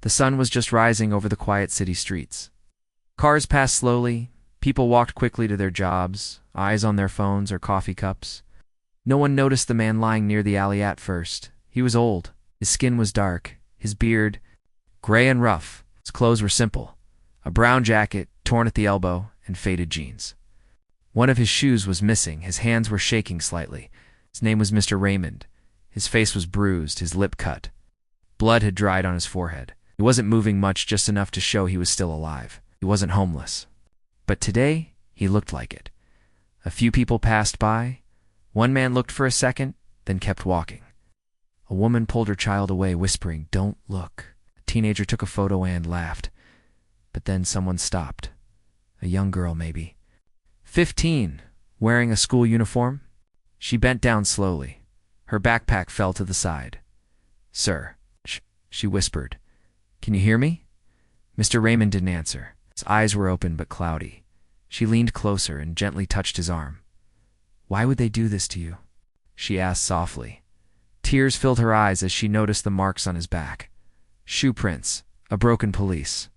The sun was just rising over the quiet city streets. Cars passed slowly, people walked quickly to their jobs, eyes on their phones or coffee cups. No one noticed the man lying near the alley at first. He was old, his skin was dark, his beard gray and rough. His clothes were simple, a brown jacket, torn at the elbow, and faded jeans. One of his shoes was missing, his hands were shaking slightly. His name was Mr. Raymond. His face was bruised, his lip cut. Blood had dried on his forehead. He wasn't moving much, just enough to show he was still alive. He wasn't homeless. But today, he looked like it. A few people passed by. One man looked for a second, then kept walking. A woman pulled her child away, whispering, "Don't look." A teenager took a photo and laughed. But then someone stopped. A young girl, maybe 15, wearing a school uniform. She bent down slowly. Her backpack fell to the side. "Sir," she whispered. "Can you hear me?" Mr. Raymond didn't answer. His eyes were open but cloudy. She leaned closer and gently touched his arm. "Why would they do this to you?" she asked softly. Tears filled her eyes as she noticed the marks on his back. Shoe prints, a broken police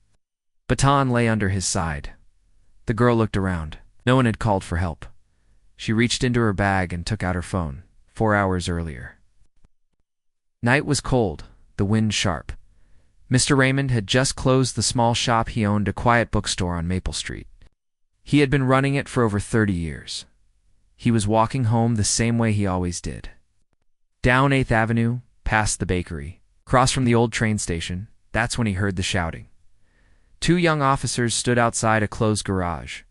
baton lay under his side. The girl looked around. No one had called for help. She reached into her bag and took out her phone. 4 hours earlier. Night was cold, the wind sharp. Mr. Raymond had just closed the small shop he owned, a quiet bookstore on Maple Street. He had been running it for over 30 years. He was walking home the same way he always did. Down 8th Avenue, past the bakery, across from the old train station. That's when he heard the shouting. 2 young officers stood outside a closed garage.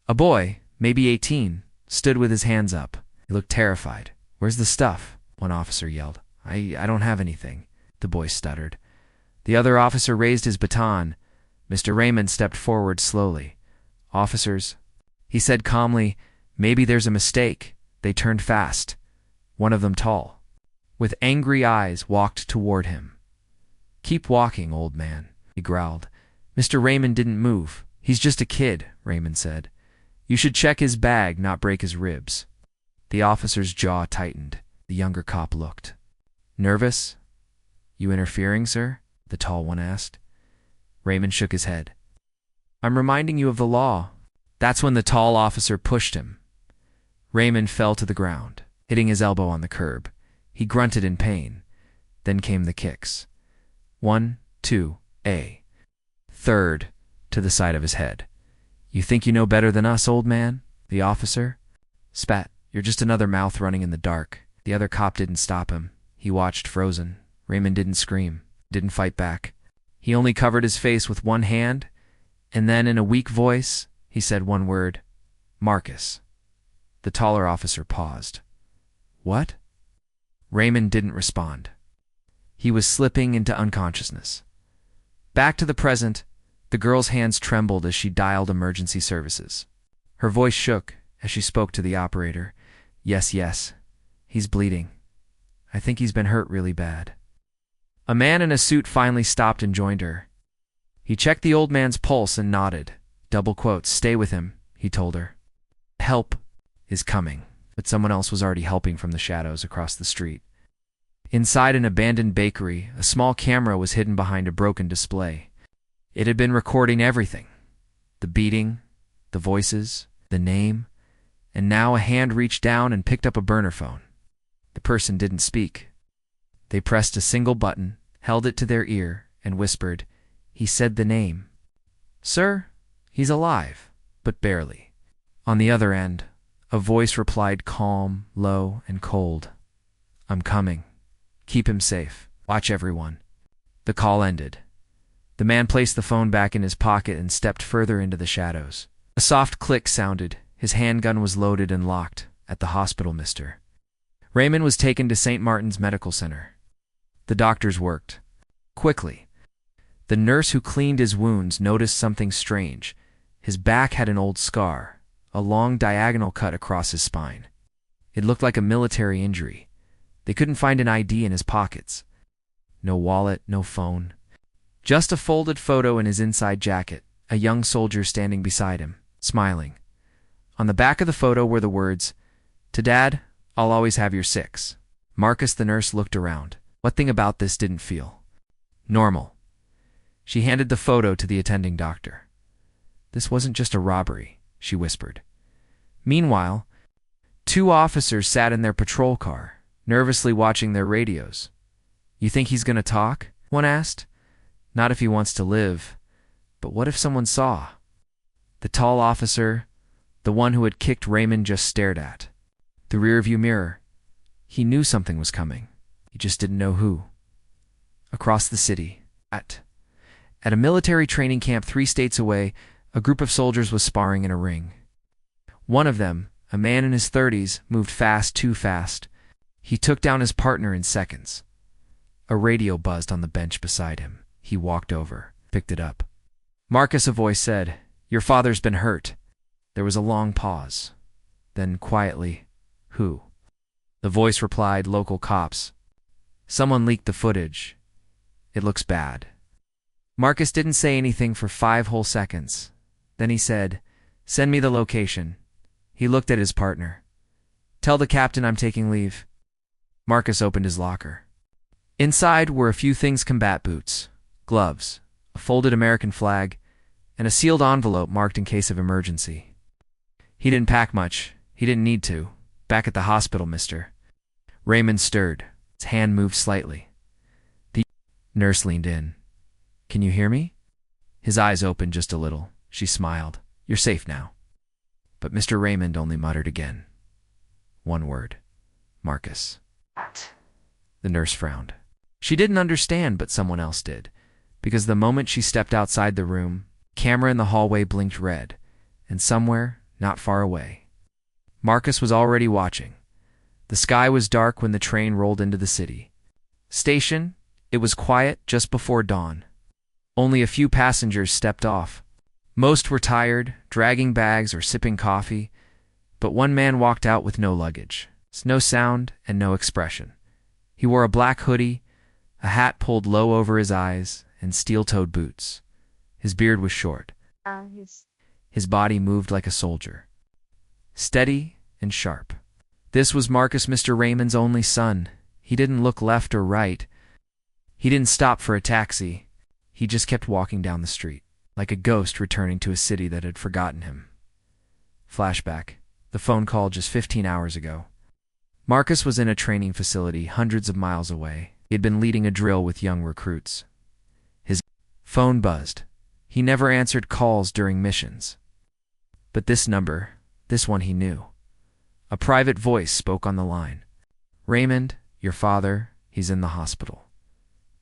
A boy, maybe 18, stood with his hands up. He looked terrified. "Where's the stuff?" one officer yelled. I don't have anything," the boy stuttered. The other officer raised his baton. Mr. Raymond stepped forward slowly. "Officers," he said calmly, "maybe there's a mistake." They turned fast. One of them, tall, with angry eyes, walked toward him. "Keep walking, old man," he growled. Mr. Raymond didn't move. "He's just a kid," Raymond said. "You should check his bag, not break his ribs." The officer's jaw tightened. The younger cop looked. "Nervous? You interfering, sir?" the tall one asked. Raymond shook his head. "I'm reminding you of the law." That's when the tall officer pushed him. Raymond fell to the ground, hitting his elbow on the curb. He grunted in pain. Then came the kicks. 1, 2, a third to the side of his head. "You think you know better than us, old man?" the officer spat. "You're just another mouth running in the dark." The other cop didn't stop him. He watched, frozen. Raymond didn't scream, didn't fight back. He only covered his face with one hand, and then in a weak voice, he said one word, "Marcus." The taller officer paused. "What?" Raymond didn't respond. He was slipping into unconsciousness. Back to the present, the girl's hands trembled as she dialed emergency services. Her voice shook as she spoke to the operator. Yes, he's bleeding. I think he's been hurt really bad." A man in a suit finally stopped and joined her. He checked the old man's pulse and nodded. Double quotes, "Stay with him," he told her. "Help is coming." But someone else was already helping from the shadows across the street. Inside an abandoned bakery, a small camera was hidden behind a broken display. It had been recording everything. The beating, the voices, the name, and now a hand reached down and picked up a burner phone. The person didn't speak. They pressed a single button, held it to their ear, and whispered, "He said the name." "Sir, he's alive, but barely." On the other end, a voice replied, calm, low, and cold. "I'm coming. Keep him safe. Watch everyone." The call ended. The man placed the phone back in his pocket and stepped further into the shadows. A soft click sounded. His handgun was loaded and locked. "At the hospital, mister." Raymond was taken to St. Martin's Medical Center. The doctors worked quickly. The nurse who cleaned his wounds noticed something strange. His back had an old scar, a long diagonal cut across his spine. It looked like a military injury. They couldn't find an ID in his pockets. No wallet, no phone. Just a folded photo in his inside jacket, a young soldier standing beside him, smiling. On the back of the photo were the words, "To Dad, I'll always have your 6. Marcus, the nurse, looked around. What thing about this didn't feel normal? She handed the photo to the attending doctor. "This wasn't just a robbery," she whispered. Meanwhile, two officers sat in their patrol car, nervously watching their radios. "You think he's going to talk?" one asked. "Not if he wants to live. But what if someone saw?" The tall officer, the one who had kicked Raymond, just stared at the rearview mirror. He knew something was coming. He just didn't know who. Across the city, at a military training camp 3 states away, a group of soldiers was sparring in a ring. One of them, a man in his 30s, moved fast, too fast. He took down his partner in seconds. A radio buzzed on the bench beside him. He walked over, picked it up. "Marcus," a voice said, "your father's been hurt." There was a long pause. Then, quietly, "Who?" The voice replied, "Local cops. Someone leaked the footage. It looks bad." Marcus didn't say anything for 5 whole seconds. Then he said, "Send me the location." He looked at his partner. "Tell the captain I'm taking leave." Marcus opened his locker. Inside were a few things: combat boots, gloves, a folded American flag, and a sealed envelope marked "in case of emergency." He didn't pack much. He didn't need to. "Back at the hospital, mister." Raymond stirred. His hand moved slightly. The nurse leaned in. "Can you hear me?" His eyes opened just a little. She smiled. "You're safe now." But Mr. Raymond only muttered again. One word. "Marcus." The nurse frowned. She didn't understand, but someone else did, because the moment she stepped outside the room, the camera in the hallway blinked red, and somewhere, not far away, Marcus was already watching. The sky was dark when the train rolled into the city station. It was quiet just before dawn. Only a few passengers stepped off. Most were tired, dragging bags or sipping coffee, but one man walked out with no luggage, no sound, and no expression. He wore a black hoodie, a hat pulled low over his eyes, and steel-toed boots. His beard was short. His body moved like a soldier, steady and sharp. This was Marcus, Mr. Raymond's only son. He didn't look left or right. He didn't stop for a taxi. He just kept walking down the street, like a ghost returning to a city that had forgotten him. Flashback. The phone call just 15 hours ago. Marcus was in a training facility hundreds of miles away. He had been leading a drill with young recruits. His phone buzzed. He never answered calls during missions. But this number, this one he knew. A private voice spoke on the line. "Raymond, your father, he's in the hospital.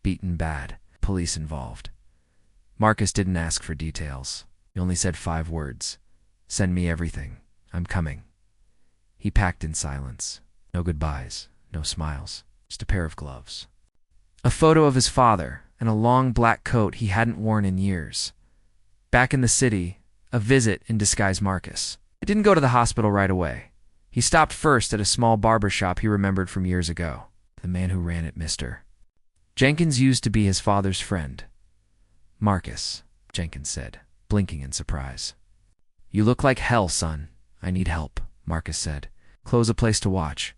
Beaten bad. Police involved." Marcus didn't ask for details. He only said 5 words. "Send me everything. I'm coming." He packed in silence. No goodbyes, no smiles, just a pair of gloves. A photo of his father and a long black coat he hadn't worn in years. Back in the city, a visit in disguise. Marcus didn't go to the hospital right away. He stopped first at a small barber shop he remembered from years ago. The man who ran it, Mr. Jenkins, used to be his father's friend. "Marcus," Jenkins said, blinking in surprise. "You look like hell, son. I need help," Marcus said. "Close a place to watch."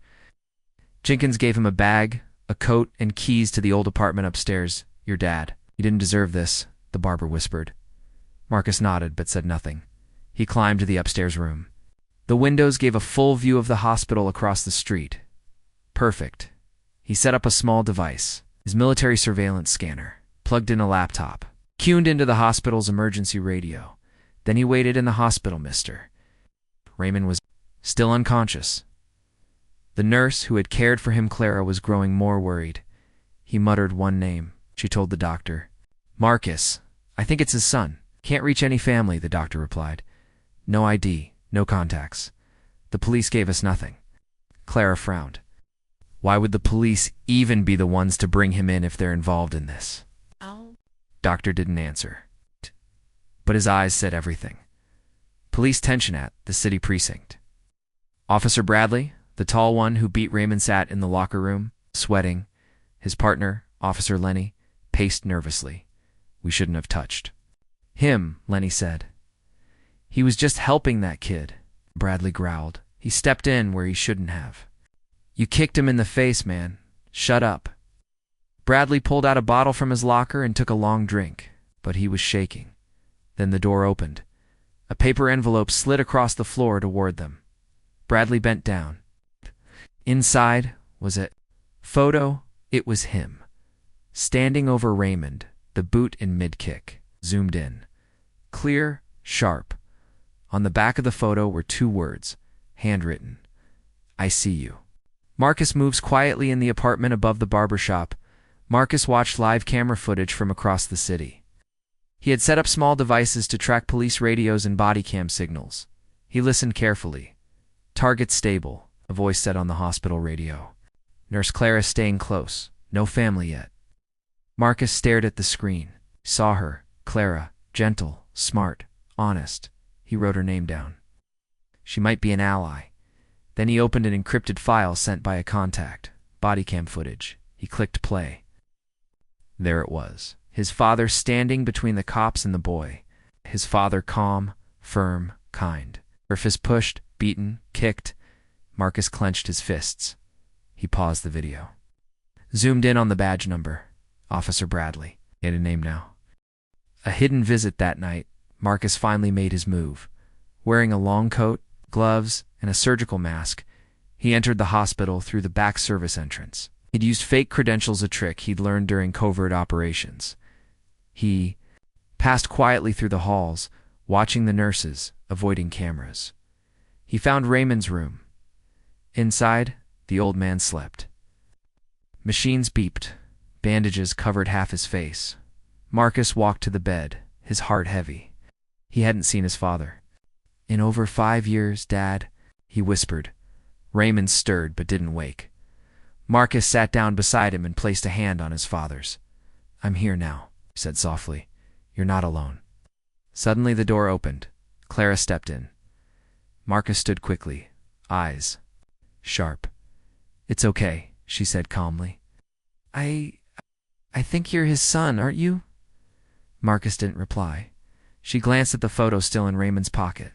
Jenkins gave him a bag, a coat, and keys to the old apartment upstairs. "Your dad. You didn't deserve this," the barber whispered. Marcus nodded but said nothing. He climbed to the upstairs room. The windows gave a full view of the hospital across the street. Perfect. He set up a small device, his military surveillance scanner, plugged in a laptop, tuned into the hospital's emergency radio. Then he waited in the hospital. Mr. Raymond was still unconscious. The nurse who had cared for him, Clara, was growing more worried. He muttered one name. She told the doctor. "Marcus. I think it's his son. Can't reach any family," the doctor replied. "No ID, no contacts. The police gave us nothing." Clara frowned. Why would the police even be the ones to bring him in if they're involved in this? Doctor didn't answer, but his eyes said everything. Police tension at the city precinct. Officer Bradley, the tall one who beat Raymond, sat in the locker room, sweating. His partner, Officer Lenny, paced nervously. "We shouldn't have touched him," Lenny said. "He was just helping that kid," Bradley growled. "He stepped in where he shouldn't have." "You kicked him in the face, man. Shut up." Bradley pulled out a bottle from his locker and took a long drink. but he was shaking. Then the door opened. A paper envelope slid across the floor toward them. Bradley bent down. Inside was a photo. It was him, standing over Raymond, the boot in mid-kick. Zoomed in. Clear, sharp. On the back of the photo were 2 words, handwritten. I see you. Marcus moves quietly in the apartment above the barber shop. Marcus watched live camera footage from across the city. He had set up small devices to track police radios and body cam signals. He listened carefully. Target stable, a voice said on the hospital radio. Nurse Clara staying close. No family yet. Marcus stared at the screen. Saw her, Clara, gentle, smart, honest. He wrote her name down. She might be an ally. Then he opened an encrypted file sent by a contact. Body cam footage. He clicked play. There it was. His father standing between the cops and the boy. His father calm, firm, kind. Surface pushed, beaten, kicked. Marcus clenched his fists. He paused the video. Zoomed in on the badge number. Officer Bradley. He had a name now. A hidden visit that night. Marcus finally made his move. Wearing a long coat, gloves, and a surgical mask, he entered the hospital through the back service entrance. He'd used fake credentials, a trick he'd learned during covert operations. He passed quietly through the halls, watching the nurses, avoiding cameras. He found Raymond's room. Inside, the old man slept. Machines beeped. Bandages covered half his face. Marcus walked to the bed, his heart heavy. He hadn't seen his father. In over 5 years, Dad, he whispered. Raymond stirred but didn't wake. Marcus sat down beside him and placed a hand on his father's. I'm here now, he said softly. You're not alone. Suddenly the door opened. Clara stepped in. Marcus stood quickly, eyes sharp. It's okay, she said calmly. I think you're his son, aren't you? Marcus didn't reply. She glanced at the photo still in Raymond's pocket.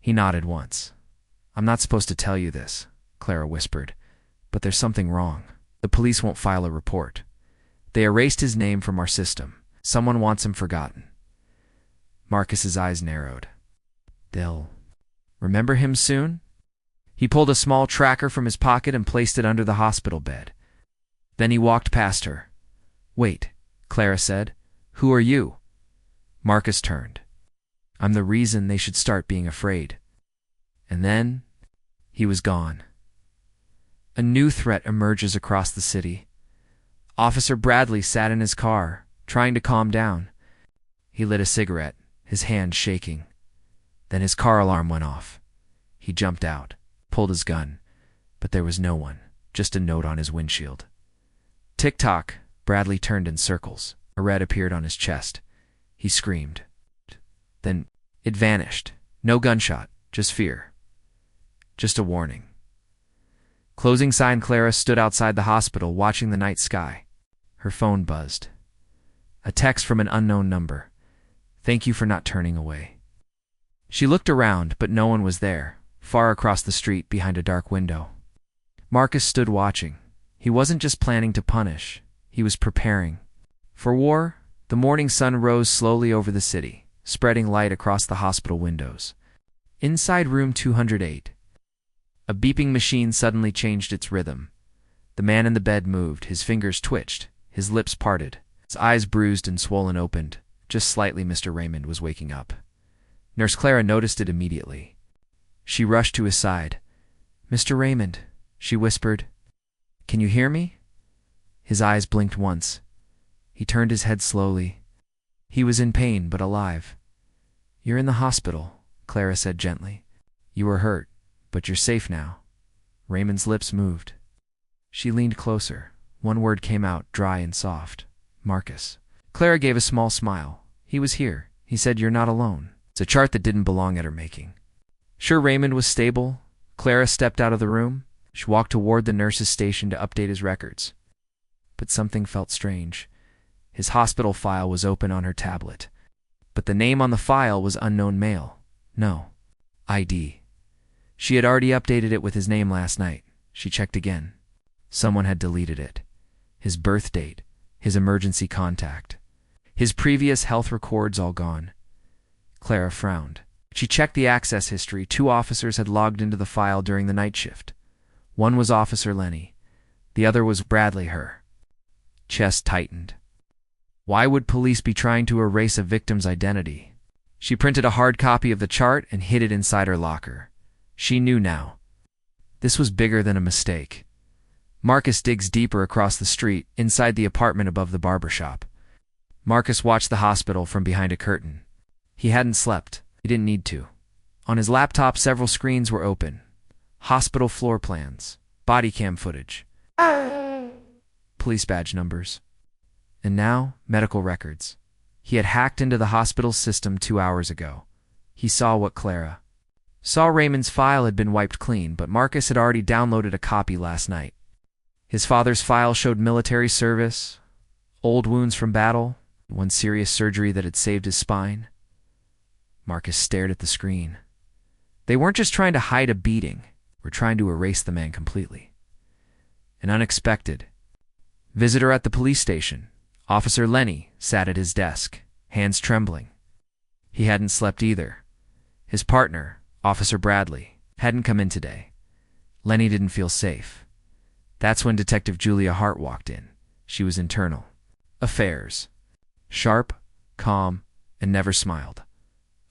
He nodded once. I'm not supposed to tell you this, Clara whispered, but there's something wrong. The police won't file a report. They erased his name from our system. Someone wants him forgotten. Marcus's eyes narrowed. They'll remember him soon? He pulled a small tracker from his pocket and placed it under the hospital bed. Then he walked past her. Wait, Clara said. Who are you? Marcus turned. I'm the reason they should start being afraid. And then he was gone. A new threat emerges across the city. Officer Bradley sat in his car, trying to calm down. He lit a cigarette, his hand shaking. Then his car alarm went off. He jumped out, pulled his gun, but there was no one, just a note on his windshield. Tick-tock, Bradley turned in circles. A red appeared on his chest. He screamed. Then it vanished. No gunshot, just fear. Just a warning. Closing sign Clara stood outside the hospital watching the night sky. Her phone buzzed. A text from an unknown number. Thank you for not turning away. She looked around, but no one was there, far across the street behind a dark window. Marcus stood watching. He wasn't just planning to punish. He was preparing. For war, the morning sun rose slowly over the city, spreading light across the hospital windows. Inside room 208, a beeping machine suddenly changed its rhythm. The man in the bed moved, his fingers twitched, his lips parted, his eyes bruised and swollen opened. Just slightly, Mr. Raymond was waking up. Nurse Clara noticed it immediately. She rushed to his side. Mr. Raymond, she whispered. Can you hear me? His eyes blinked once. He turned his head slowly. He was in pain, but alive. You're in the hospital, Clara said gently. You were hurt, but you're safe now. Raymond's lips moved. She leaned closer. One word came out, dry and soft. Marcus. Clara gave a small smile. He was here. He said, you're not alone. It's a chart that didn't belong at her making. Sure Raymond was stable, Clara stepped out of the room. She walked toward the nurse's station to update his records. But something felt strange. His hospital file was open on her tablet. But the name on the file was unknown male. No. ID. She had already updated it with his name last night. She checked again. Someone had deleted it. His birth date. His emergency contact. His previous health records all gone. Clara frowned. She checked the access history. 2 officers had logged into the file during the night shift. One was Officer Lenny. The other was Bradley Her. Chest tightened. Why would police be trying to erase a victim's identity? She printed a hard copy of the chart and hid it inside her locker. She knew now. This was bigger than a mistake. Marcus digs deeper across the street, inside the apartment above the barber shop. Marcus watched the hospital from behind a curtain. He hadn't slept. He didn't need to. On his laptop, several screens were open. Hospital floor plans, body cam footage, police badge numbers, and now medical records. He had hacked into the hospital system 2 hours ago. He saw what Clara saw. Raymond's file had been wiped clean, but Marcus had already downloaded a copy last night. His father's file showed military service, old wounds from battle, one serious surgery that had saved his spine. Marcus stared at the screen. They weren't just trying to hide a beating. We're trying to erase the man completely. An unexpected visitor at the police station. Officer Lenny sat at his desk, hands trembling. He hadn't slept either. His partner, Officer Bradley, hadn't come in today. Lenny didn't feel safe. That's when Detective Julia Hart walked in. She was internal affairs. Sharp, calm, and never smiled.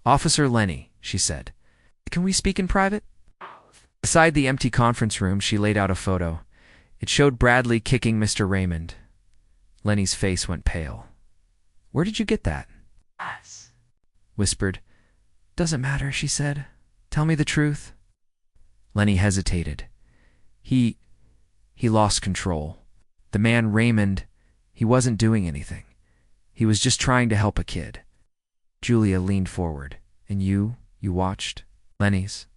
"Officer Lenny," she said, "can we speak in private?" Beside the empty conference room, she laid out a photo. It showed Bradley kicking Mr. Raymond. Lenny's face went pale. "Where did you get that?" "Us," whispered. "Doesn't matter," she said. "Tell me the truth." Lenny hesitated. He lost control. The man Raymond, he wasn't doing anything. He was just trying to help a kid. Julia leaned forward. "And you watched?" Lenny's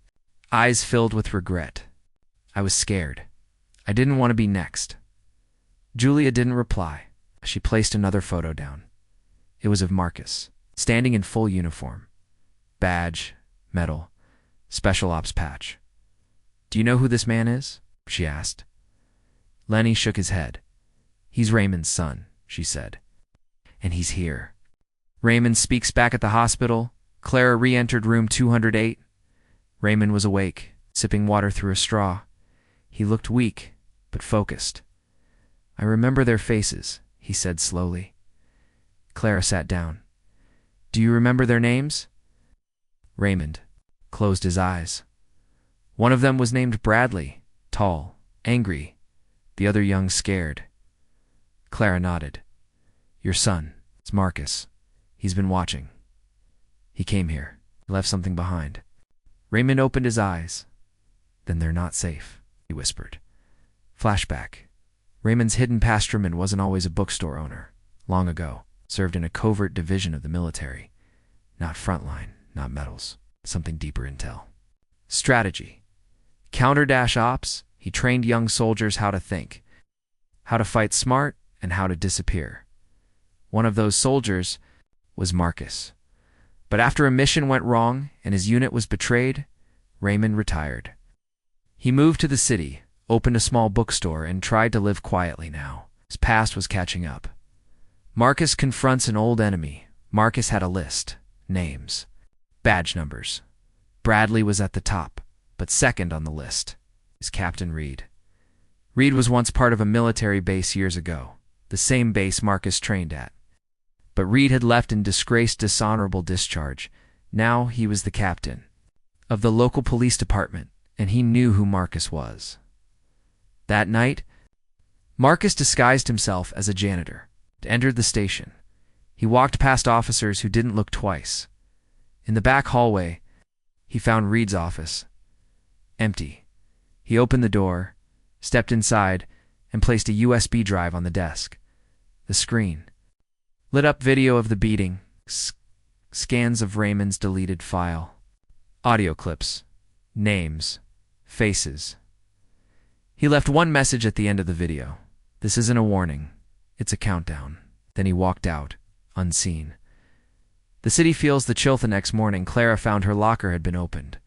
eyes filled with regret. "I was scared. I didn't want to be next." Julia didn't reply. She placed another photo down. It was of Marcus, standing in full uniform. Badge, medal, special ops patch. "Do you know who this man is?" she asked. Lenny shook his head. "He's Raymond's son," she said. "And he's here." Raymond speaks back at the hospital. Clara re-entered room 208. Raymond was awake, sipping water through a straw. He looked weak, but focused. "I remember their faces," he said slowly. Clara sat down. "Do you remember their names?" Raymond closed his eyes. "One of them was named Bradley, tall, angry. The other young, scared." Clara nodded. "Your son, it's Marcus. He's been watching. He came here. He left something behind." Raymond opened his eyes. "Then they're not safe," he whispered. Flashback. Raymond's hidden pastrman wasn't always a bookstore owner. Long ago, served in a covert division of the military. Not frontline, not medals. Something deeper intel. Strategy. Counter-ops, he trained young soldiers how to think. How to fight smart and how to disappear. One of those soldiers was Marcus. But after a mission went wrong and his unit was betrayed, Raymond retired. He moved to the city, opened a small bookstore, and tried to live quietly now. His past was catching up. Marcus confronts an old enemy. Marcus had a list. Names. Badge numbers. Bradley was at the top, but second on the list is Captain Reed. Reed was once part of a military base years ago, the same base Marcus trained at. But Reed had left in disgraced, dishonorable discharge. Now he was the captain of the local police department, and he knew who Marcus was. That night, Marcus disguised himself as a janitor, entered the station. He walked past officers who didn't look twice. In the back hallway, he found Reed's office. Empty. He opened the door, stepped inside, and placed a USB drive on the desk. The screen lit up video of the beating, scans of Raymond's deleted file, audio clips, names, faces. He left one message at the end of the video. "This isn't a warning. It's a countdown." Then he walked out, unseen. The city feels the chill. The next morning, Clara found her locker had been opened.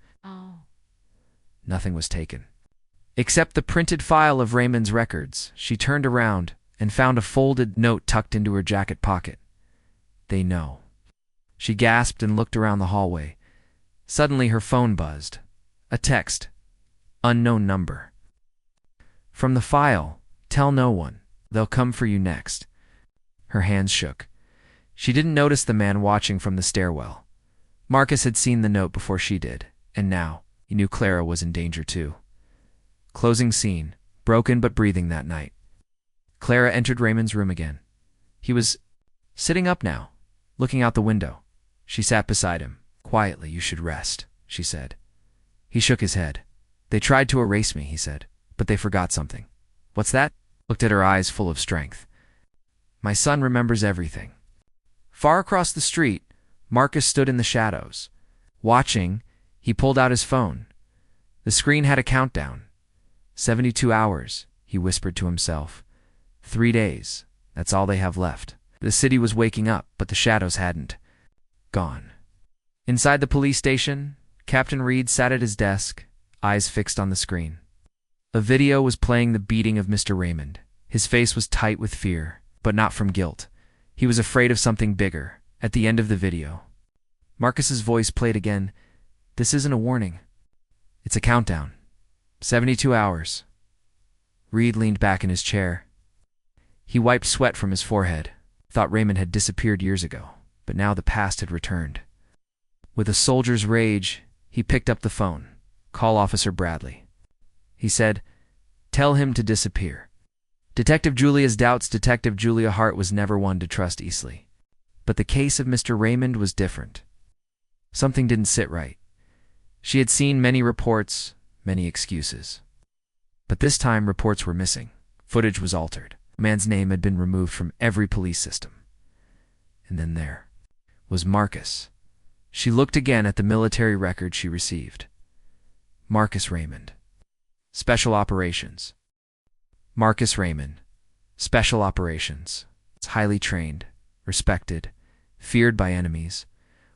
Nothing was taken. Except the printed file of Raymond's records. She turned around and found a folded note tucked into her jacket pocket. They know. She gasped and looked around the hallway. Suddenly her phone buzzed. A text. Unknown number. From the file, tell no one. They'll come for you next. Her hands shook. She didn't notice the man watching from the stairwell. Marcus had seen the note before she did, and now he knew Clara was in danger too. Closing scene, broken but breathing that night. Clara entered Raymond's room again. He was sitting up now, looking out the window. She sat beside him. Quietly, you should rest, she said. He shook his head. They tried to erase me, he said, but they forgot something. What's that? Looked at her eyes full of strength. My son remembers everything. Far across the street, Marcus stood in the shadows. Watching, he pulled out his phone. The screen had a countdown. 72 hours, he whispered to himself. 3 days, that's all they have left. The city was waking up, but the shadows hadn't. Gone. Inside the police station, Captain Reed sat at his desk, eyes fixed on the screen. A video was playing the beating of Mr. Raymond. His face was tight with fear, but not from guilt. He was afraid of something bigger. At the end of the video, Marcus's voice played again. This isn't a warning. It's a countdown. 72 hours. Reed leaned back in his chair. He wiped sweat from his forehead. Thought Raymond had disappeared years ago, but now the past had returned. With a soldier's rage, he picked up the phone. Call Officer Bradley. He said, tell him to disappear. Detective Julia's doubts. Detective Julia Hart was never one to trust easily. But the case of Mr. Raymond was different. Something didn't sit right. She had seen many reports, many excuses. But this time reports were missing. Footage was altered. A man's name had been removed from every police system. And then there was Marcus. She looked again at the military record she received. Marcus Raymond. Special Operations. Marcus Raymond. Special Operations. It's highly trained, respected, feared by enemies.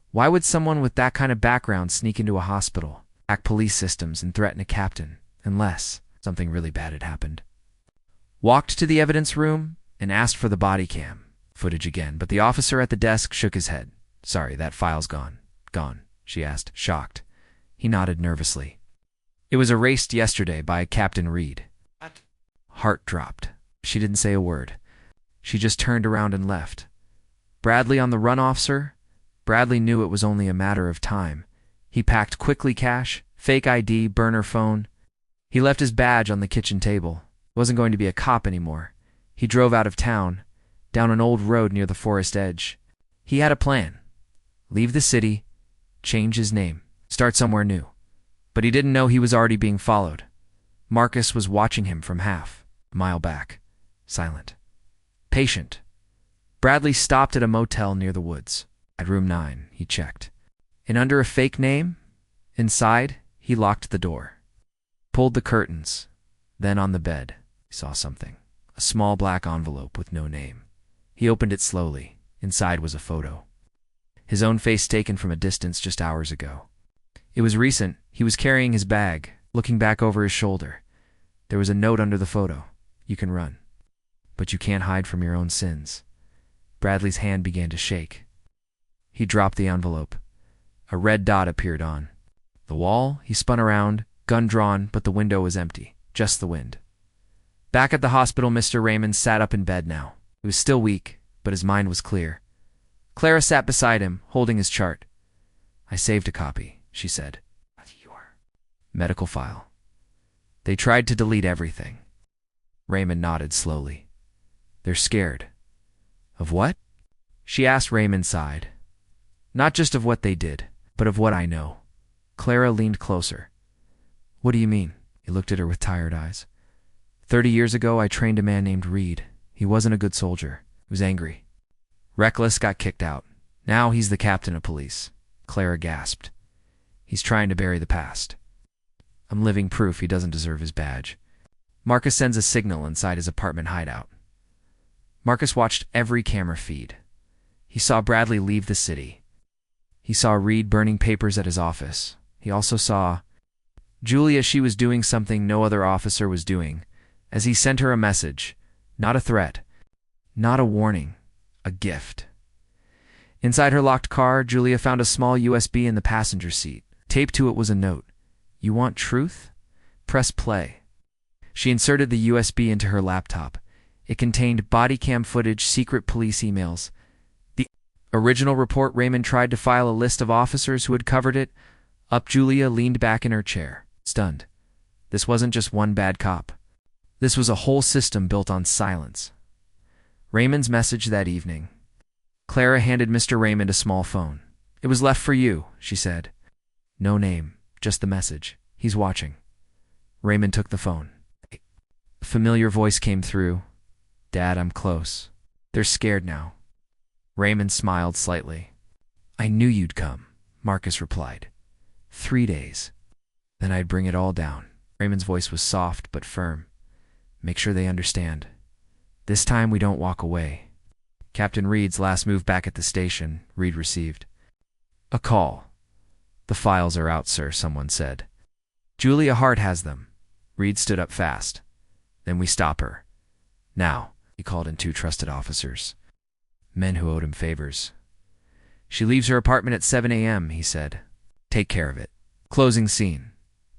Why would someone with that kind of background sneak into a hospital, hack police systems, and threaten a captain, unless something really bad had happened? Walked to the evidence room and asked for the body cam footage again, but the officer at the desk shook his head. Sorry, that file's gone. Gone, she asked, shocked. He nodded nervously. It was erased yesterday by Captain Reed. What? Heart dropped. She didn't say a word. She just turned around and left. Bradley on the run, officer? Bradley knew it was only a matter of time. He packed quickly cash, fake ID, burner phone. He left his badge on the kitchen table. Wasn't going to be a cop anymore. He drove out of town, down an old road near the forest edge. He had a plan. Leave the city, change his name, start somewhere new. But he didn't know he was already being followed. Marcus was watching him from half a mile back, silent, patient. Bradley stopped at a motel near the woods. At room 9, he checked. And under a fake name, inside, he locked the door. Pulled the curtains. Then on the bed, he saw something. A small black envelope with no name. He opened it slowly. Inside was a photo. His own face taken from a distance just hours ago. It was recent. He was carrying his bag, looking back over his shoulder. There was a note under the photo. You can run, but you can't hide from your own sins. Bradley's hand began to shake. He dropped the envelope. A red dot appeared on the wall. He spun around, gun drawn, but the window was empty. Just the wind. Back at the hospital, Mr. Raymond sat up in bed now. He was still weak, but his mind was clear. Clara sat beside him, holding his chart. I saved a copy, she said. Your medical file. They tried to delete everything. Raymond nodded slowly. They're scared. Of what? She asked. Raymond sighed. Not just of what they did, but of what I know. Clara leaned closer. What do you mean? He looked at her with tired eyes. 30 years ago, I trained a man named Reed. He wasn't a good soldier. He was angry. Reckless, got kicked out. Now he's the captain of police. Clara gasped. He's trying to bury the past. I'm living proof he doesn't deserve his badge. Marcus sends a signal inside his apartment hideout. Marcus watched every camera feed. He saw Bradley leave the city. He saw Reed burning papers at his office. He also saw Julia. She was doing something no other officer was doing, as he sent her a message, not a threat, not a warning, a gift. Inside her locked car, Julia found a small USB in the passenger seat. Taped to it was a note. "You want truth? Press play." She inserted the USB into her laptop. It contained body cam footage, secret police emails. The original report. Raymond tried to file a list of officers who had covered it. Julia leaned back in her chair, stunned. This wasn't just one bad cop. This was a whole system built on silence. Raymond's message that evening. Clara handed Mr. Raymond a small phone. "It was left for you," she said. No name, just the message. "He's watching." Raymond took the phone. A familiar voice came through. "Dad, I'm close. They're scared now." Raymond smiled slightly. "I knew you'd come," Marcus replied. 3 days. Then I'd bring it all down." Raymond's voice was soft but firm. "Make sure they understand. This time we don't walk away." Captain Reed's last move back at the station, Reed received. A call. "The files are out, sir," someone said. "Julia Hart has them." Reed stood up fast. "Then we stop her. Now," he called in 2 trusted officers. Men who owed him favors. "She leaves her apartment at 7 a.m., he said. "Take care of it." Closing scene.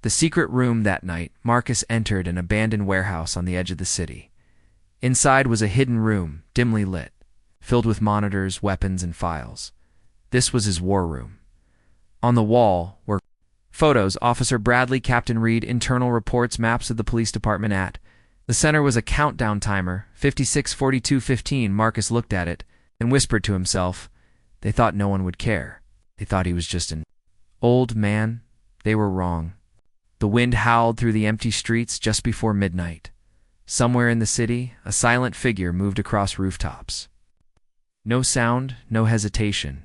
The secret room that night. Marcus entered an abandoned warehouse on the edge of the city. Inside was a hidden room, dimly lit, filled with monitors, weapons, and files. This was his war room. On the wall were photos, Officer Bradley, Captain Reed, internal reports, maps of the police department at. The center was a countdown timer, 56:42:15. Marcus looked at it and whispered to himself, "They thought no one would care. They thought he was just an old man. They were wrong." The wind howled through the empty streets just before midnight. Somewhere in the city, a silent figure moved across rooftops. No sound, no hesitation.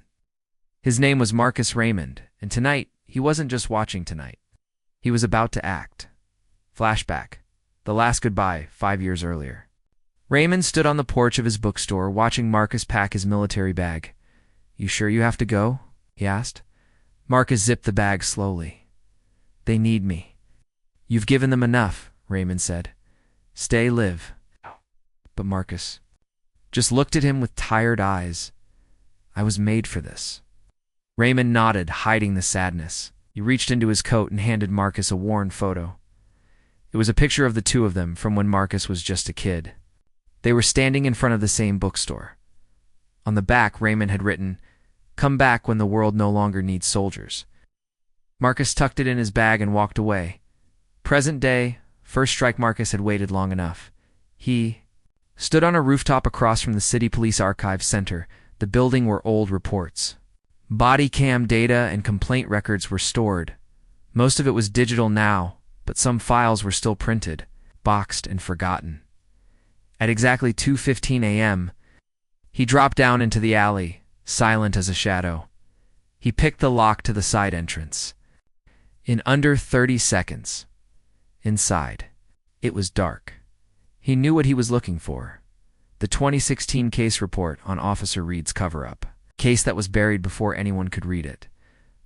His name was Marcus Raymond, and tonight, he wasn't just watching tonight. He was about to act. Flashback. The last goodbye, 5 years earlier. Raymond stood on the porch of his bookstore, watching Marcus pack his military bag. "You sure you have to go?" he asked. Marcus zipped the bag slowly. "They need me." "You've given them enough," Raymond said. "Stay, live." But Marcus just looked at him with tired eyes. "I was made for this." Raymond nodded, hiding the sadness. He reached into his coat and handed Marcus a worn photo. It was a picture of the 2 of them from when Marcus was just a kid. They were standing in front of the same bookstore. On the back, Raymond had written, "Come back when the world no longer needs soldiers." Marcus tucked it in his bag and walked away. Present day, First Strike. Marcus had waited long enough. He stood on a rooftop across from the City Police Archives Center, the building where old reports, body cam data, and complaint records were stored. Most of it was digital now, but some files were still printed, boxed, and forgotten. At exactly 2:15 a.m., he dropped down into the alley, silent as a shadow. He picked the lock to the side entrance. In under 30 seconds, inside, it was dark. He knew what he was looking for. The 2016 case report on Officer Reed's cover-up. Case that was buried before anyone could read it.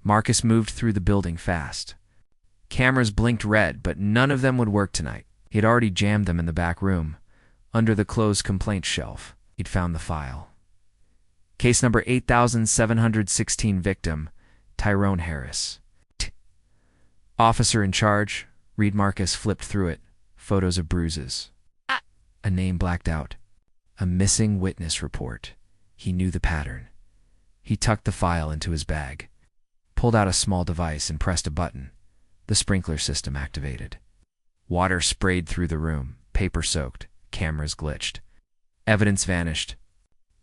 Marcus moved through the building fast. Cameras blinked red, but none of them would work tonight. He had already jammed them in the back room. Under the closed complaint shelf, he'd found the file. Case number 8716, victim, Tyrone Harris. Officer in charge, Reed. Marcus flipped through it. Photos of bruises. A name blacked out. A missing witness report. He knew the pattern. He tucked the file into his bag, pulled out a small device and pressed a button. The sprinkler system activated. Water sprayed through the room, paper soaked, cameras glitched. Evidence vanished.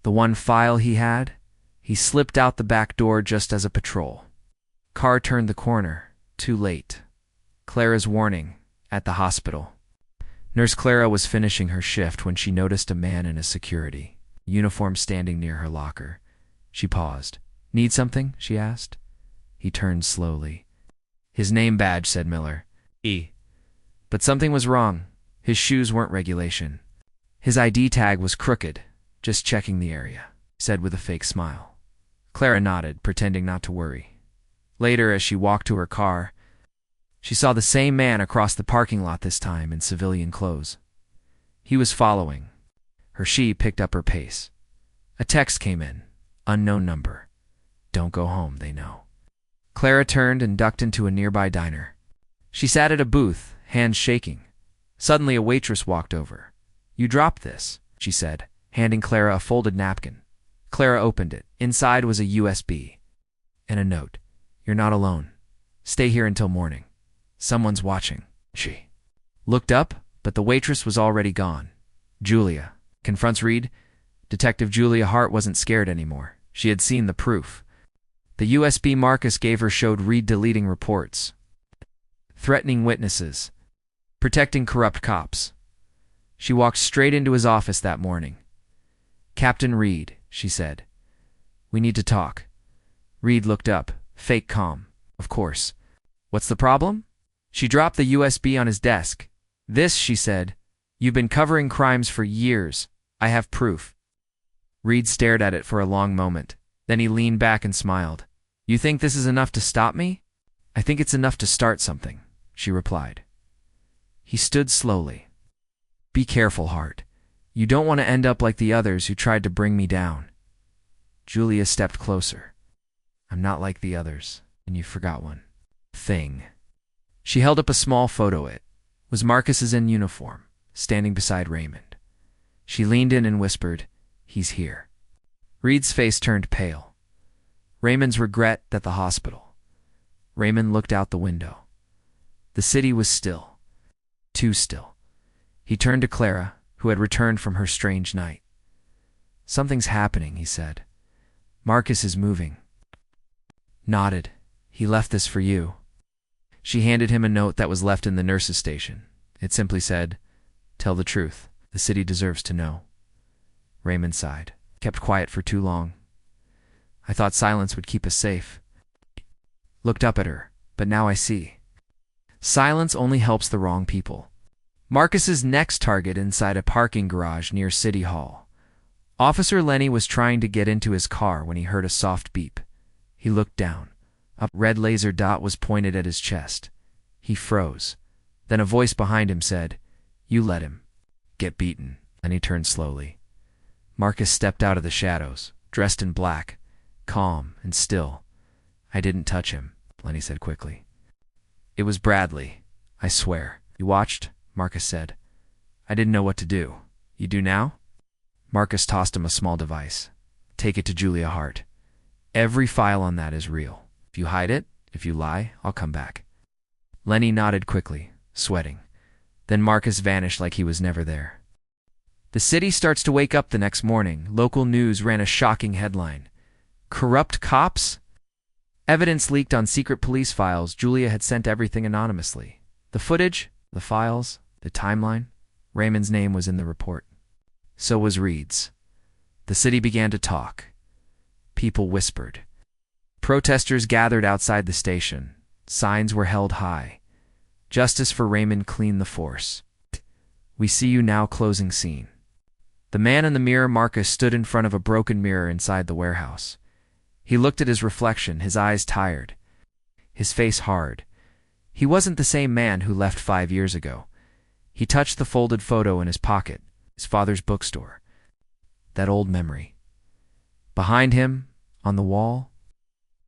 The one file he had, he slipped out the back door just as a patrol car turned the corner. Too late. Clara's warning, at the hospital. Nurse Clara was finishing her shift when she noticed a man in a security uniform standing near her locker. She paused. "Need something?" she asked. He turned slowly. "His name badge," said Miller. But something was wrong. His shoes weren't regulation. His ID tag was crooked. "Just checking the area," he said with a fake smile. Clara nodded, pretending not to worry. Later, as she walked to her car, she saw the same man across the parking lot, this time in civilian clothes. He was following her. She picked up her pace. A text came in. Unknown number. Don't go home, they know. Clara turned and ducked into a nearby diner. She sat at a booth, hands shaking. Suddenly a waitress walked over. "You dropped this," she said, handing Clara a folded napkin. Clara opened it. Inside was a USB and a note. "You're not alone. Stay here until morning. Someone's watching." She looked up, but the waitress was already gone. Julia confronts Reed. Detective Julia Hart wasn't scared anymore. She had seen the proof. The USB Marcus gave her showed Reed deleting reports, threatening witnesses, protecting corrupt cops. She walked straight into his office that morning. "Captain Reed," she said. "We need to talk." Reed looked up, fake calm. "Of course. What's the problem?" She dropped the USB on his desk. "This," she said. "You've been covering crimes for years. I have proof." Reed stared at it for a long moment. Then he leaned back and smiled. "You think this is enough to stop me?" "I think it's enough to start something," she replied. He stood slowly. "Be careful, Hart. You don't want to end up like the others who tried to bring me down." Julia stepped closer. "I'm not like the others, and you forgot one thing." She held up a small photo. It was Marcus's in uniform, standing beside Raymond. She leaned in and whispered, "He's here." Reed's face turned pale. Raymond's regret at the hospital. Raymond looked out the window. The city was still. Too still. He turned to Clara, who had returned from her strange night. "Something's happening," he said. "Marcus is moving." Nodded. "He left this for you." She handed him a note that was left in the nurse's station. It simply said, "Tell the truth. The city deserves to know." Raymond sighed. "Kept quiet for too long. I thought silence would keep us safe." Looked up at her, "But now I see. Silence only helps the wrong people." Marcus's next target inside a parking garage near City Hall. Officer Lenny was trying to get into his car when he heard a soft beep. He looked down. A red laser dot was pointed at his chest. He froze. Then a voice behind him said, "You let him get beaten." Then he turned slowly. Marcus stepped out of the shadows, dressed in black, calm and still. "I didn't touch him," Lenny said quickly. "It was Bradley, I swear." "You watched?" Marcus said. "I didn't know what to do." "You do now?" Marcus tossed him a small device. "Take it to Julia Hart. Every file on that is real. If you hide it, if you lie, I'll come back." Lenny nodded quickly, sweating. Then Marcus vanished like he was never there. The city starts to wake up the next morning. Local news ran a shocking headline. "Corrupt cops?" Evidence leaked on secret police files. Julia had sent everything anonymously. The footage, the files, the timeline. Raymond's name was in the report. So was Reed's. The city began to talk. People whispered. Protesters gathered outside the station. Signs were held high. "Justice for Raymond, clean the force. We see you now." Closing scene. The man in the mirror. Marcus stood in front of a broken mirror inside the warehouse. He looked at his reflection, his eyes tired, his face hard. He wasn't the same man who left 5 years ago. He touched the folded photo in his pocket, his father's bookstore. That old memory. Behind him, on the wall,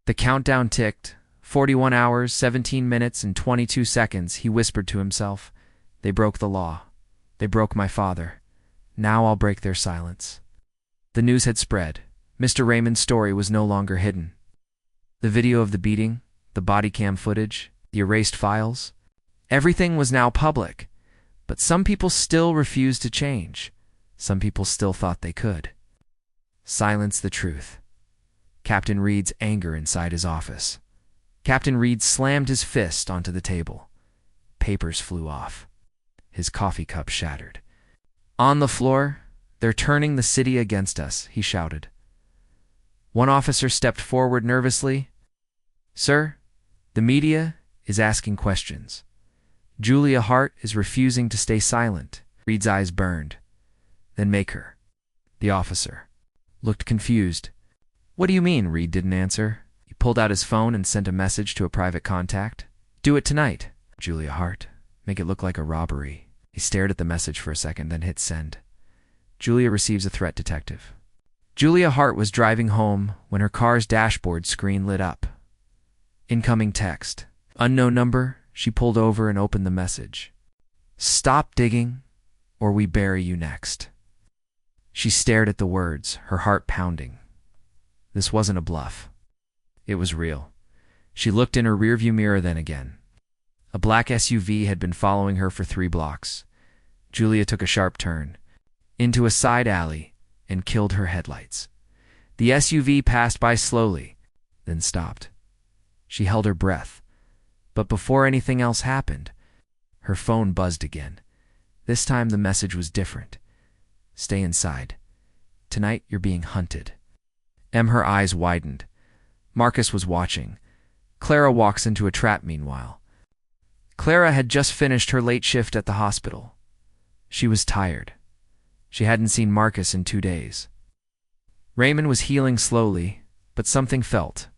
the countdown ticked. 41 hours, 17 minutes, and 22 seconds, he whispered to himself. "They broke the law. They broke my father. Now I'll break their silence." The news had spread. Mr. Raymond's story was no longer hidden. The video of the beating, the body cam footage, the erased files, everything was now public. But some people still refused to change. Some people still thought they could. Silence the truth. Captain Reed's anger inside his office. Captain Reed slammed his fist onto the table. Papers flew off. His coffee cup shattered. On the floor, "They're turning the city against us," he shouted. One officer stepped forward nervously. "Sir, the media is asking questions. Julia Hart is refusing to stay silent." Reed's eyes burned. "Then make her." The officer looked confused. "What do you mean?" Reed didn't answer. He pulled out his phone and sent a message to a private contact. "Do it tonight, Julia Hart. Make it look like a robbery." He stared at the message for a second, then hit send. "Julia receives a threat, detective. Julia Hart was driving home when her car's dashboard screen lit up. Incoming text. Unknown number. She pulled over and opened the message. Stop digging, or we bury you next. She stared at the words, her heart pounding. This wasn't a bluff. It was real. She looked in her rearview mirror then again. A black SUV had been following her for 3 blocks. Julia took a sharp turn into a side alley and killed her headlights. The SUV passed by slowly, then stopped. She held her breath, but before anything else happened, her phone buzzed again. This time the message was different. Stay inside. Tonight you're being hunted. Her eyes widened. Marcus was watching. Clara walks into a trap meanwhile. Clara had just finished her late shift at the hospital. She was tired. She hadn't seen Marcus in 2 days. Raymond was healing slowly, but something felt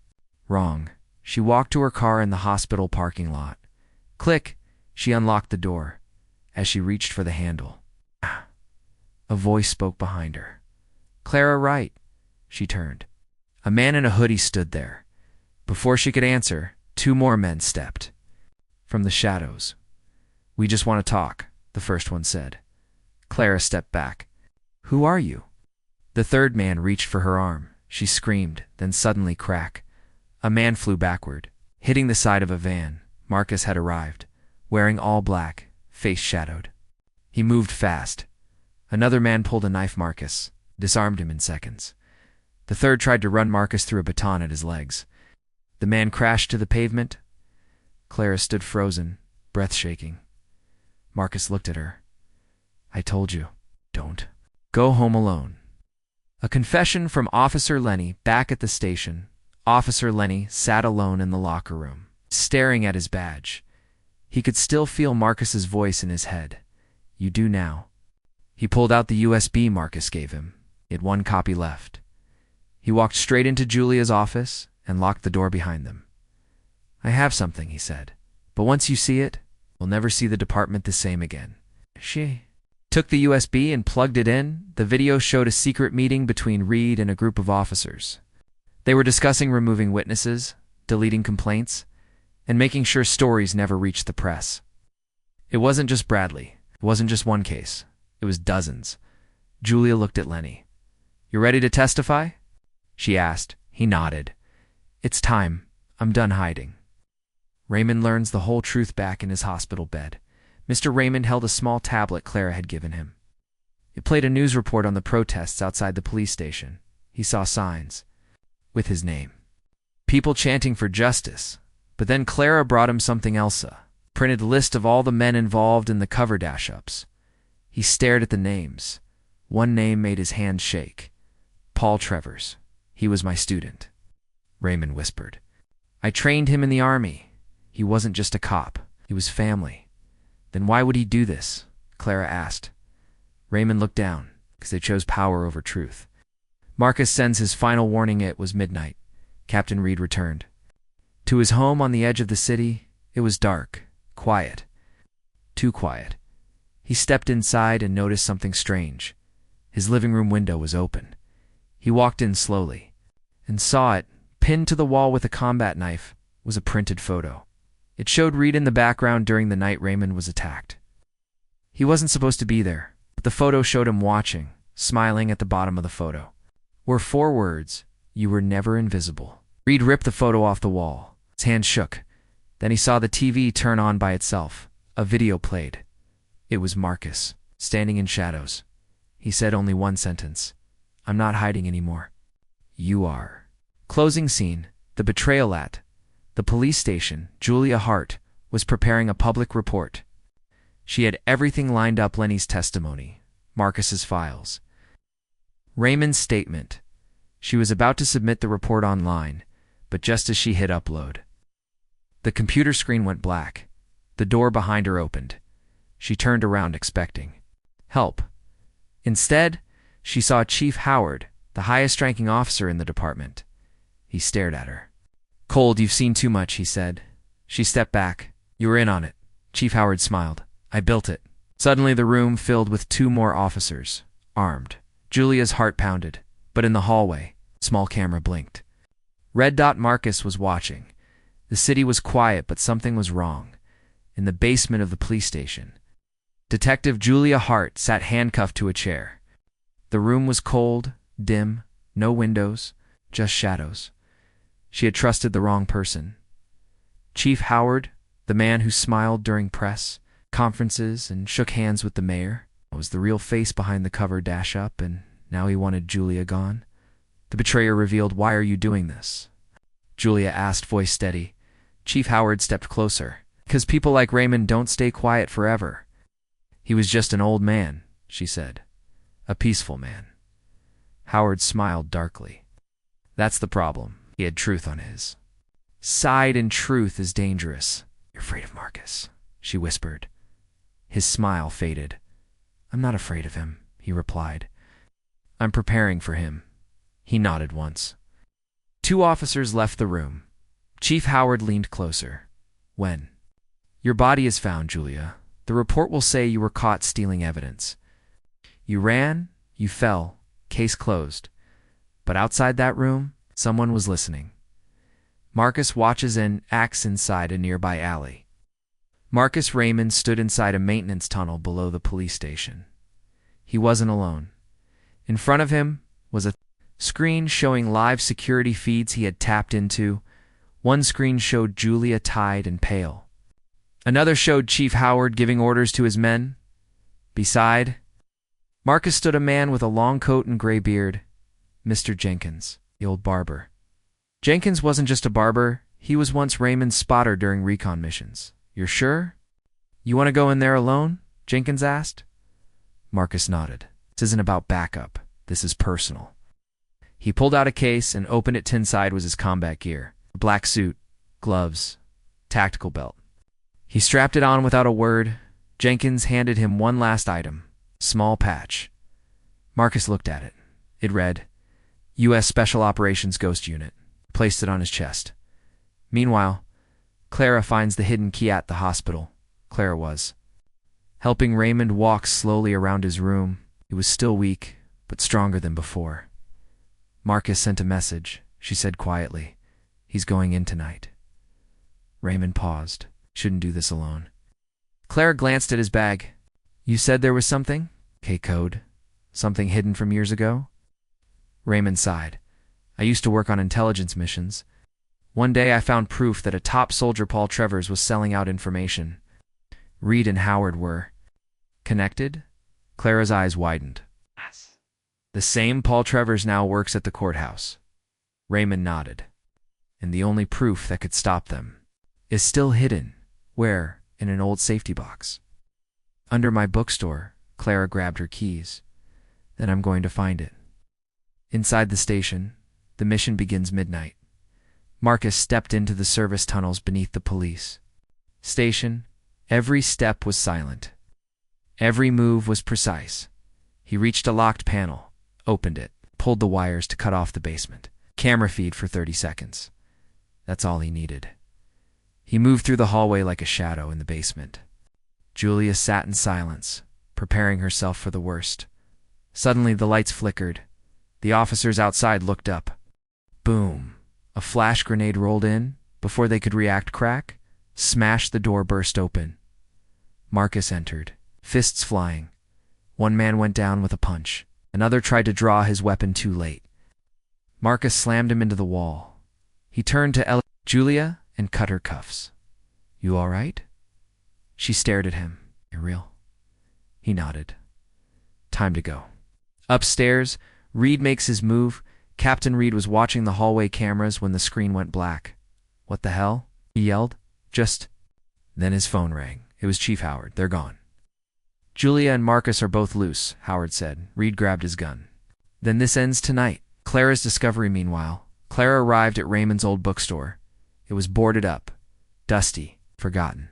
wrong. She walked to her car in the hospital parking lot. Click, she unlocked the door. As she reached for the handle, a voice spoke behind her. Clara Wright. She turned. A man in a hoodie stood there. Before she could answer, 2 more men stepped from the shadows. We just want to talk, the first one said. Clara stepped back. Who are you? The third man reached for her arm. She screamed, then suddenly crack. A man flew backward, hitting the side of a van. Marcus had arrived, wearing all black, face shadowed. He moved fast. Another man pulled a knife Marcus, disarmed him in seconds. The third tried to run Marcus through a baton at his legs. The man crashed to the pavement. Clara stood frozen, breath shaking. Marcus looked at her. I told you, don't go home alone. A confession from Officer Lenny back at the station. Officer Lenny sat alone in the locker room, staring at his badge. He could still feel Marcus's voice in his head. You do now. He pulled out the USB Marcus gave him. He had 1 copy left. He walked straight into Julia's office and locked the door behind them. I have something, he said, but once you see it, we'll never see the department the same again. She took the USB and plugged it in. The video showed a secret meeting between Reed and a group of officers. They were discussing removing witnesses, deleting complaints, and making sure stories never reached the press. It wasn't just Bradley. It wasn't just one case. It was dozens. Julia looked at Lenny. You ready to testify? She asked. He nodded. It's time. I'm done hiding. Raymond learns the whole truth back in his hospital bed. Mr. Raymond held a small tablet Clara had given him. It played a news report on the protests outside the police station. He saw signs with his name. People chanting for justice. But then Clara brought him something else, a printed list of all the men involved in the cover dash-ups. He stared at the names. One name made his hand shake. Paul Trevors. He was my student. Raymond whispered. I trained him in the army. He wasn't just a cop. He was family. Then why would he do this? Clara asked. Raymond looked down, because they chose power over truth. Marcus sends his final warning. It was midnight. Captain Reed returned. To his home on the edge of the city, it was dark, quiet. Too quiet. He stepped inside and noticed something strange. His living room window was open. He walked in slowly and saw it, pinned to the wall with a combat knife, was a printed photo. It showed Reed in the background during the night Raymond was attacked. He wasn't supposed to be there, but the photo showed him watching, smiling at the bottom of the photo. Were 4 words, you were never invisible. Reed ripped the photo off the wall. His hand shook. Then he saw the TV turn on by itself. A video played. It was Marcus, standing in shadows. He said only one sentence. I'm not hiding anymore. You are. Closing scene. The betrayal at the police station. Julia Hart was preparing a public report. She had everything lined up: Lenny's testimony, Marcus's files, Raymond's statement. She was about to submit the report online, but just as she hit upload, the computer screen went black. The door behind her opened. She turned around expecting help. Instead, she saw Chief Howard, the highest-ranking officer in the department. He stared at her. Cold, you've seen too much, he said. She stepped back. You were in on it. Chief Howard smiled. I built it. Suddenly the room filled with 2 more officers, armed. Julia's heart pounded. But in the hallway, a small camera blinked. Red Dot Marcus was watching. The city was quiet, but something was wrong. In the basement of the police station, Detective Julia Hart sat handcuffed to a chair. The room was cold, dim, no windows, just shadows. She had trusted the wrong person. Chief Howard, the man who smiled during press conferences and shook hands with the mayor, was the real face behind the cover dash-up, and now he wanted Julia gone. The betrayer revealed, "Why are you doing this?" Julia asked, voice steady. Chief Howard stepped closer. "Because people like Raymond don't stay quiet forever." "He was just an old man," she said. "A peaceful man." Howard smiled darkly. "That's the problem. He had truth on his side, and truth is dangerous." "You're afraid of Marcus," she whispered. His smile faded. "I'm not afraid of him," he replied. "I'm preparing for him." He nodded once. 2 officers left the room. Chief Howard leaned closer. "When your body is found, Julia, the report will say you were caught stealing evidence. You ran, you fell, case closed. But outside that room, someone was listening. Marcus watches and acts inside a nearby alley. Marcus Raymond stood inside a maintenance tunnel below the police station. He wasn't alone. In front of him was a screen showing live security feeds he had tapped into. One screen showed Julia tied and pale. Another showed Chief Howard giving orders to his men. Beside Marcus stood a man with a long coat and gray beard, Mr. Jenkins, the old barber. Jenkins wasn't just a barber, he was once Raymond's spotter during recon missions. "You're sure? You want to go in there alone?" Jenkins asked. Marcus nodded. "This isn't about backup. This is personal." He pulled out a case and opened it. Inside was his combat gear, a black suit, gloves, tactical belt. He strapped it on without a word. Jenkins handed him one last item, a small patch. Marcus looked at it. It read, U.S. Special Operations Ghost Unit. Placed it on his chest. Meanwhile, Clara finds the hidden key at the hospital. Clara was helping Raymond walk slowly around his room. He was still weak, but stronger than before. Marcus sent a message. She said quietly, "He's going in tonight." Raymond paused. Shouldn't do this alone. Clara glanced at his bag. "You said there was something?" K-code. "Something hidden from years ago?" Raymond sighed. "I used to work on intelligence missions. One day I found proof that a top soldier, Paul Trevors, was selling out information. Reed and Howard were connected?" Clara's eyes widened. "Yes. The same Paul Trevors now works at the courthouse." Raymond nodded. "And the only proof that could stop them is still hidden." "Where?" "In an old safety box. Under my bookstore." Clara grabbed her keys. "Then I'm going to find it." Inside the station, the mission begins midnight. Marcus stepped into the service tunnels beneath the police station. Every step was silent. Every move was precise. He reached a locked panel, opened it, pulled the wires to cut off the basement. Camera feed for 30 seconds. That's all he needed. He moved through the hallway like a shadow in the basement. Julia sat in silence, preparing herself for the worst. Suddenly the lights flickered. The officers outside looked up. Boom! A flash grenade rolled in. Before they could react, crack, smash, the door burst open. Marcus entered, fists flying. One man went down with a punch. Another tried to draw his weapon too late. Marcus slammed him into the wall. He turned to Julia and cut her cuffs. "You all right?" She stared at him. "You're real?" He nodded. "Time to go." Upstairs, Reed makes his move. Captain Reed was watching the hallway cameras when the screen went black. "What the hell?" he yelled. "Just..." Then his phone rang. It was Chief Howard. "They're gone." "Julia and Marcus are both loose," Howard said. Reed grabbed his gun. "Then this ends tonight." Clara's discovery, meanwhile. Clara arrived at Raymond's old bookstore. It was boarded up, dusty, forgotten.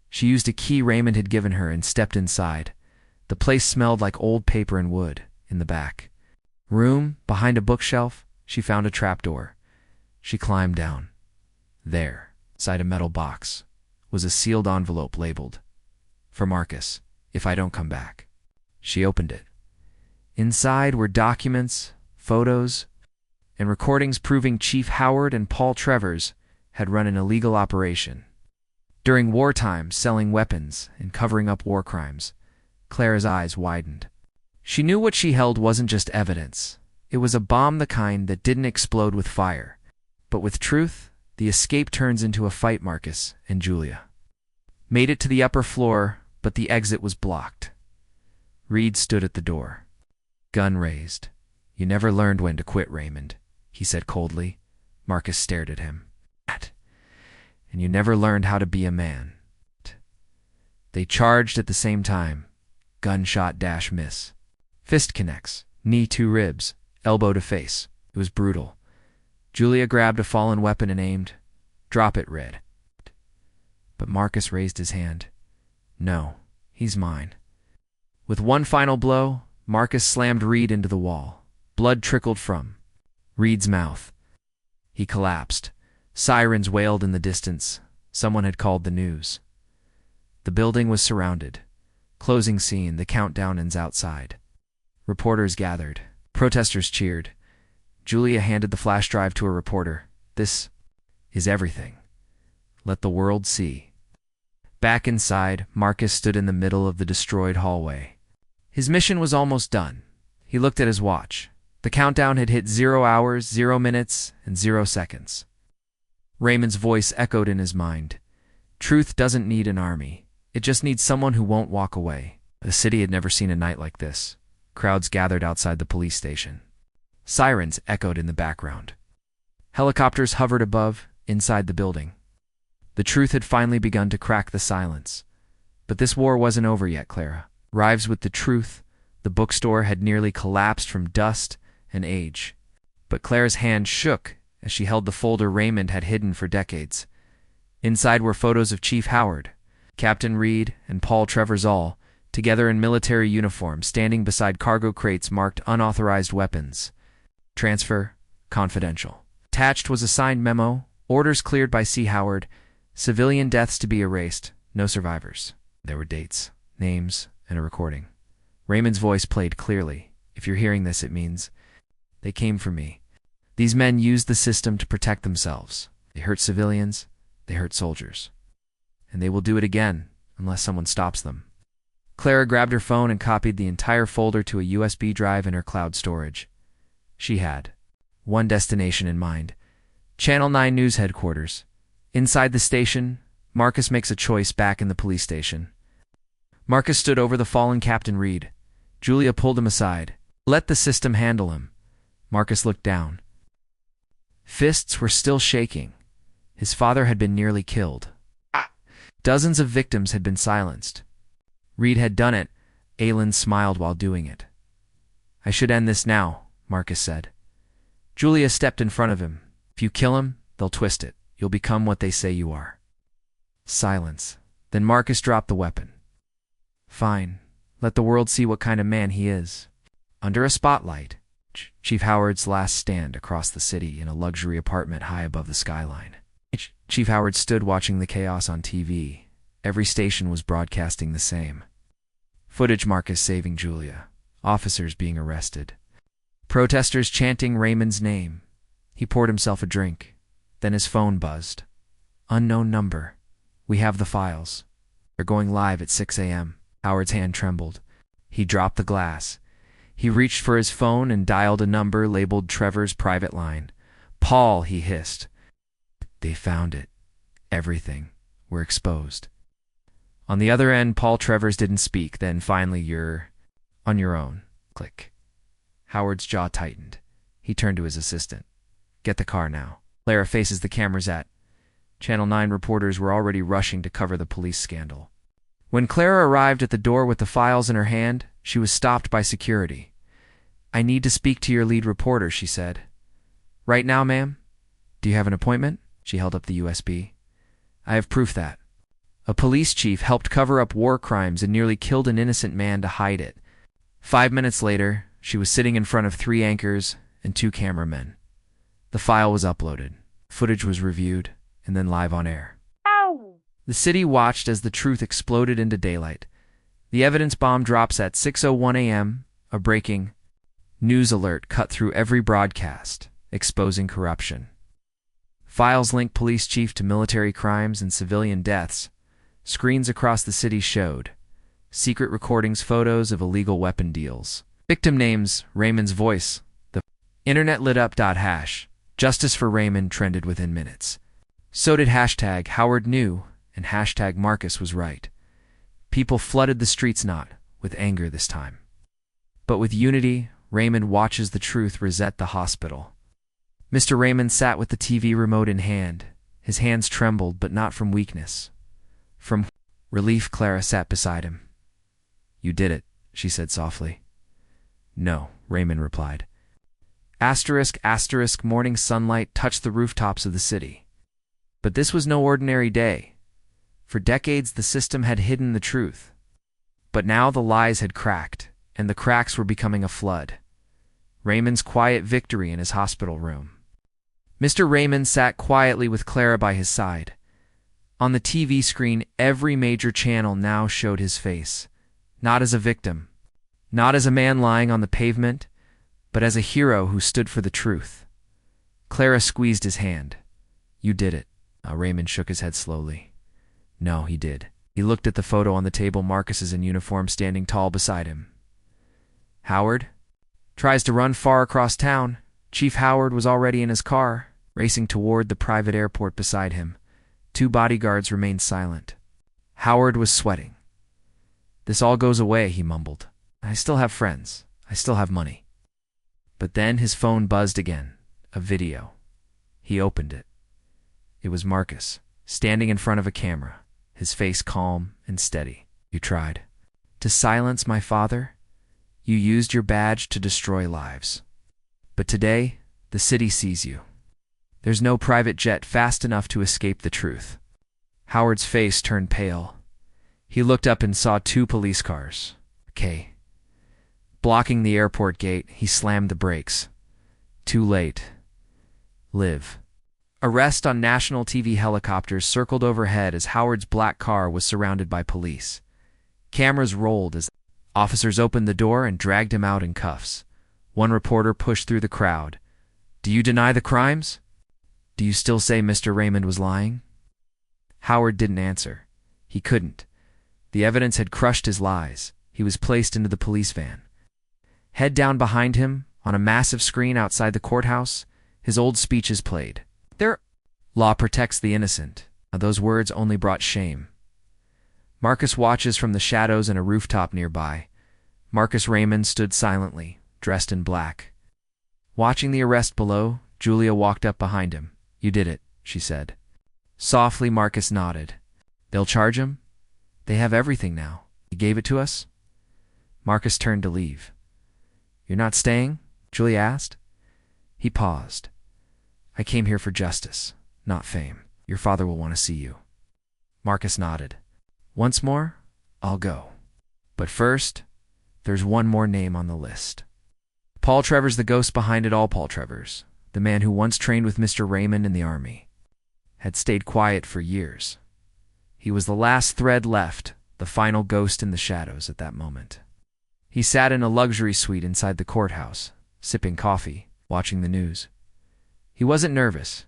She used a key Raymond had given her and stepped inside. The place smelled like old paper and wood. In the back room, behind a bookshelf, she found a trapdoor. She climbed down. There, inside a metal box, was a sealed envelope labeled, "For Marcus, if I don't come back." She opened it. Inside were documents, photos, and recordings proving Chief Howard and Paul Travers had run an illegal operation. During wartime, selling weapons and covering up war crimes. Clara's eyes widened. She knew what she held wasn't just evidence. It was a bomb, the kind that didn't explode with fire. But with truth, the escape turns into a fight. Marcus and Julia made it to the upper floor, but the exit was blocked. Reed stood at the door, gun raised. "You never learned when to quit, Raymond," he said coldly. Marcus stared at him. "And you never learned how to be a man." They charged at the same time. Gunshot dash miss. Fist connects. Knee to ribs. Elbow to face. It was brutal. Julia grabbed a fallen weapon and aimed. "Drop it, Red." But Marcus raised his hand. "No, he's mine." With one final blow, Marcus slammed Reed into the wall. Blood trickled from Reed's mouth. He collapsed. Sirens wailed in the distance. Someone had called the news. The building was surrounded. Closing scene, the countdown ends outside. Reporters gathered. Protesters cheered. Julia handed the flash drive to a reporter. "This is everything. Let the world see." Back inside, Marcus stood in the middle of the destroyed hallway. His mission was almost done. He looked at his watch. The countdown had hit 0 hours, 0 minutes, and 0 seconds. Raymond's voice echoed in his mind. Truth doesn't need an army. It just needs someone who won't walk away. The city had never seen a night like this. Crowds gathered outside the police station. Sirens echoed in the background. Helicopters hovered above, inside the building. The truth had finally begun to crack the silence. But this war wasn't over yet, Clara. Arrives with the truth, the bookstore had nearly collapsed from dust and age. But Clara's hand shook as she held the folder Raymond had hidden for decades. Inside were photos of Chief Howard, Captain Reed, and Paul Travers, all together in military uniform, standing beside cargo crates marked unauthorized weapons. Transfer confidential. Attached was a signed memo, orders cleared by C. Howard, civilian deaths to be erased, no survivors. There were dates, names, and a recording. Raymond's voice played clearly. "If you're hearing this, it means they came for me. These men used the system to protect themselves. They hurt civilians, they hurt soldiers. And they will do it again, unless someone stops them." Clara grabbed her phone and copied the entire folder to a USB drive in her cloud storage. She had one destination in mind: Channel 9 News headquarters. Inside the station, Marcus makes a choice back in the police station. Marcus stood over the fallen Captain Reed. Julia pulled him aside. "Let the system handle him." Marcus looked down. Fists were still shaking. His father had been nearly killed. Dozens of victims had been silenced. Reed had done it. Aylin smiled while doing it. "I should end this now," Marcus said. Julia stepped in front of him. "If you kill him, they'll twist it. You'll become what they say you are." Silence. Then Marcus dropped the weapon. "Fine. Let the world see what kind of man he is." Under a spotlight, Chief Howard's last stand across the city in a luxury apartment high above the skyline. Chief Howard stood watching the chaos on TV. Every station was broadcasting the same. Footage: Marcus saving Julia. Officers being arrested. Protesters chanting Raymond's name. He poured himself a drink. Then his phone buzzed. "Unknown number. We have the files. They're going live at 6 a.m. Howard's hand trembled. He dropped the glass. He reached for his phone and dialed a number labeled Trevor's private line. "Paul," he hissed. They found it. Everything. We're exposed. On the other end, Paul Travers didn't speak. Then finally, "You're on your own." Click. Howard's jaw tightened. He turned to his assistant. "Get the car now." Clara faces the cameras at. Channel 9 reporters were already rushing to cover the police scandal. When Clara arrived at the door with the files in her hand, she was stopped by security. "I need to speak to your lead reporter," she said. "Right now, ma'am?" "Do you have an appointment?" She held up the USB. "I have proof that a police chief helped cover up war crimes and nearly killed an innocent man to hide it." 5 minutes later, she was sitting in front of 3 anchors and 2 cameramen. The file was uploaded. Footage was reviewed, and then live on air. The city watched as the truth exploded into daylight. The evidence bomb drops at 6:01 a.m., a breaking News alert cut through every broadcast, exposing corruption. Files link police chief to military crimes and civilian deaths. Screens across the city showed secret recordings, photos of illegal weapon deals. Victim names, Raymond's voice. The internet lit up. Hash. Justice for Raymond trended within minutes. So did hashtag Howard knew and hashtag Marcus was right. People flooded the streets, not with anger this time, but with unity. Raymond watches the truth reset the hospital. Mr. Raymond sat with the TV remote in hand. His hands trembled, but not from weakness. From relief. Clara sat beside him. "You did it," she said softly. "No," Raymond replied. Asterisk, asterisk, morning sunlight touched the rooftops of the city. But this was no ordinary day. For decades the system had hidden the truth. But now the lies had cracked, and the cracks were becoming a flood. Raymond's quiet victory in his hospital room. Mr. Raymond sat quietly with Clara by his side. On the TV screen, every major channel now showed his face, not as a victim, not as a man lying on the pavement, but as a hero who stood for the truth. Clara squeezed his hand. "You did it." Raymond shook his head slowly. "No, he did." He looked at the photo on the table. Marcus is in uniform, standing tall beside him. "Howard?" Tries to run far across town. Chief Howard was already in his car, racing toward the private airport beside him. 2 bodyguards remained silent. Howard was sweating. "This all goes away," he mumbled. "I still have friends. I still have money." But then his phone buzzed again. A video. He opened it. It was Marcus, standing in front of a camera, his face calm and steady. "You tried to silence my father. You used your badge to destroy lives. But today, the city sees you. There's no private jet fast enough to escape the truth." Howard's face turned pale. He looked up and saw 2 police cars. Okay. Blocking the airport gate, he slammed the brakes. Too late. Live. Arrest on national TV. Helicopters circled overhead as Howard's black car was surrounded by police. Cameras rolled as officers opened the door and dragged him out in cuffs. One reporter pushed through the crowd. "Do you deny the crimes? Do you still say Mr. Raymond was lying?" Howard didn't answer. He couldn't. The evidence had crushed his lies. He was placed into the police van. Head down behind him, on a massive screen outside the courthouse, his old speeches played. "Their law protects the innocent." Those words only brought shame. Marcus watches from the shadows in a rooftop nearby. Marcus Raymond stood silently, dressed in black. Watching the arrest below, Julia walked up behind him. "You did it," she said. Softly, Marcus nodded. "They'll charge him? They have everything now. He gave it to us?" Marcus turned to leave. "You're not staying?" Julia asked. He paused. "I came here for justice, not fame. Your father will want to see you." Marcus nodded. "Once more, I'll go. But first, there's one more name on the list. Paul Trevor's the ghost behind it all. Paul Trevor's, the man who once trained with Mr. Raymond in the army, had stayed quiet for years. He was the last thread left, the final ghost in the shadows at that moment. He sat in a luxury suite inside the courthouse, sipping coffee, watching the news. He wasn't nervous.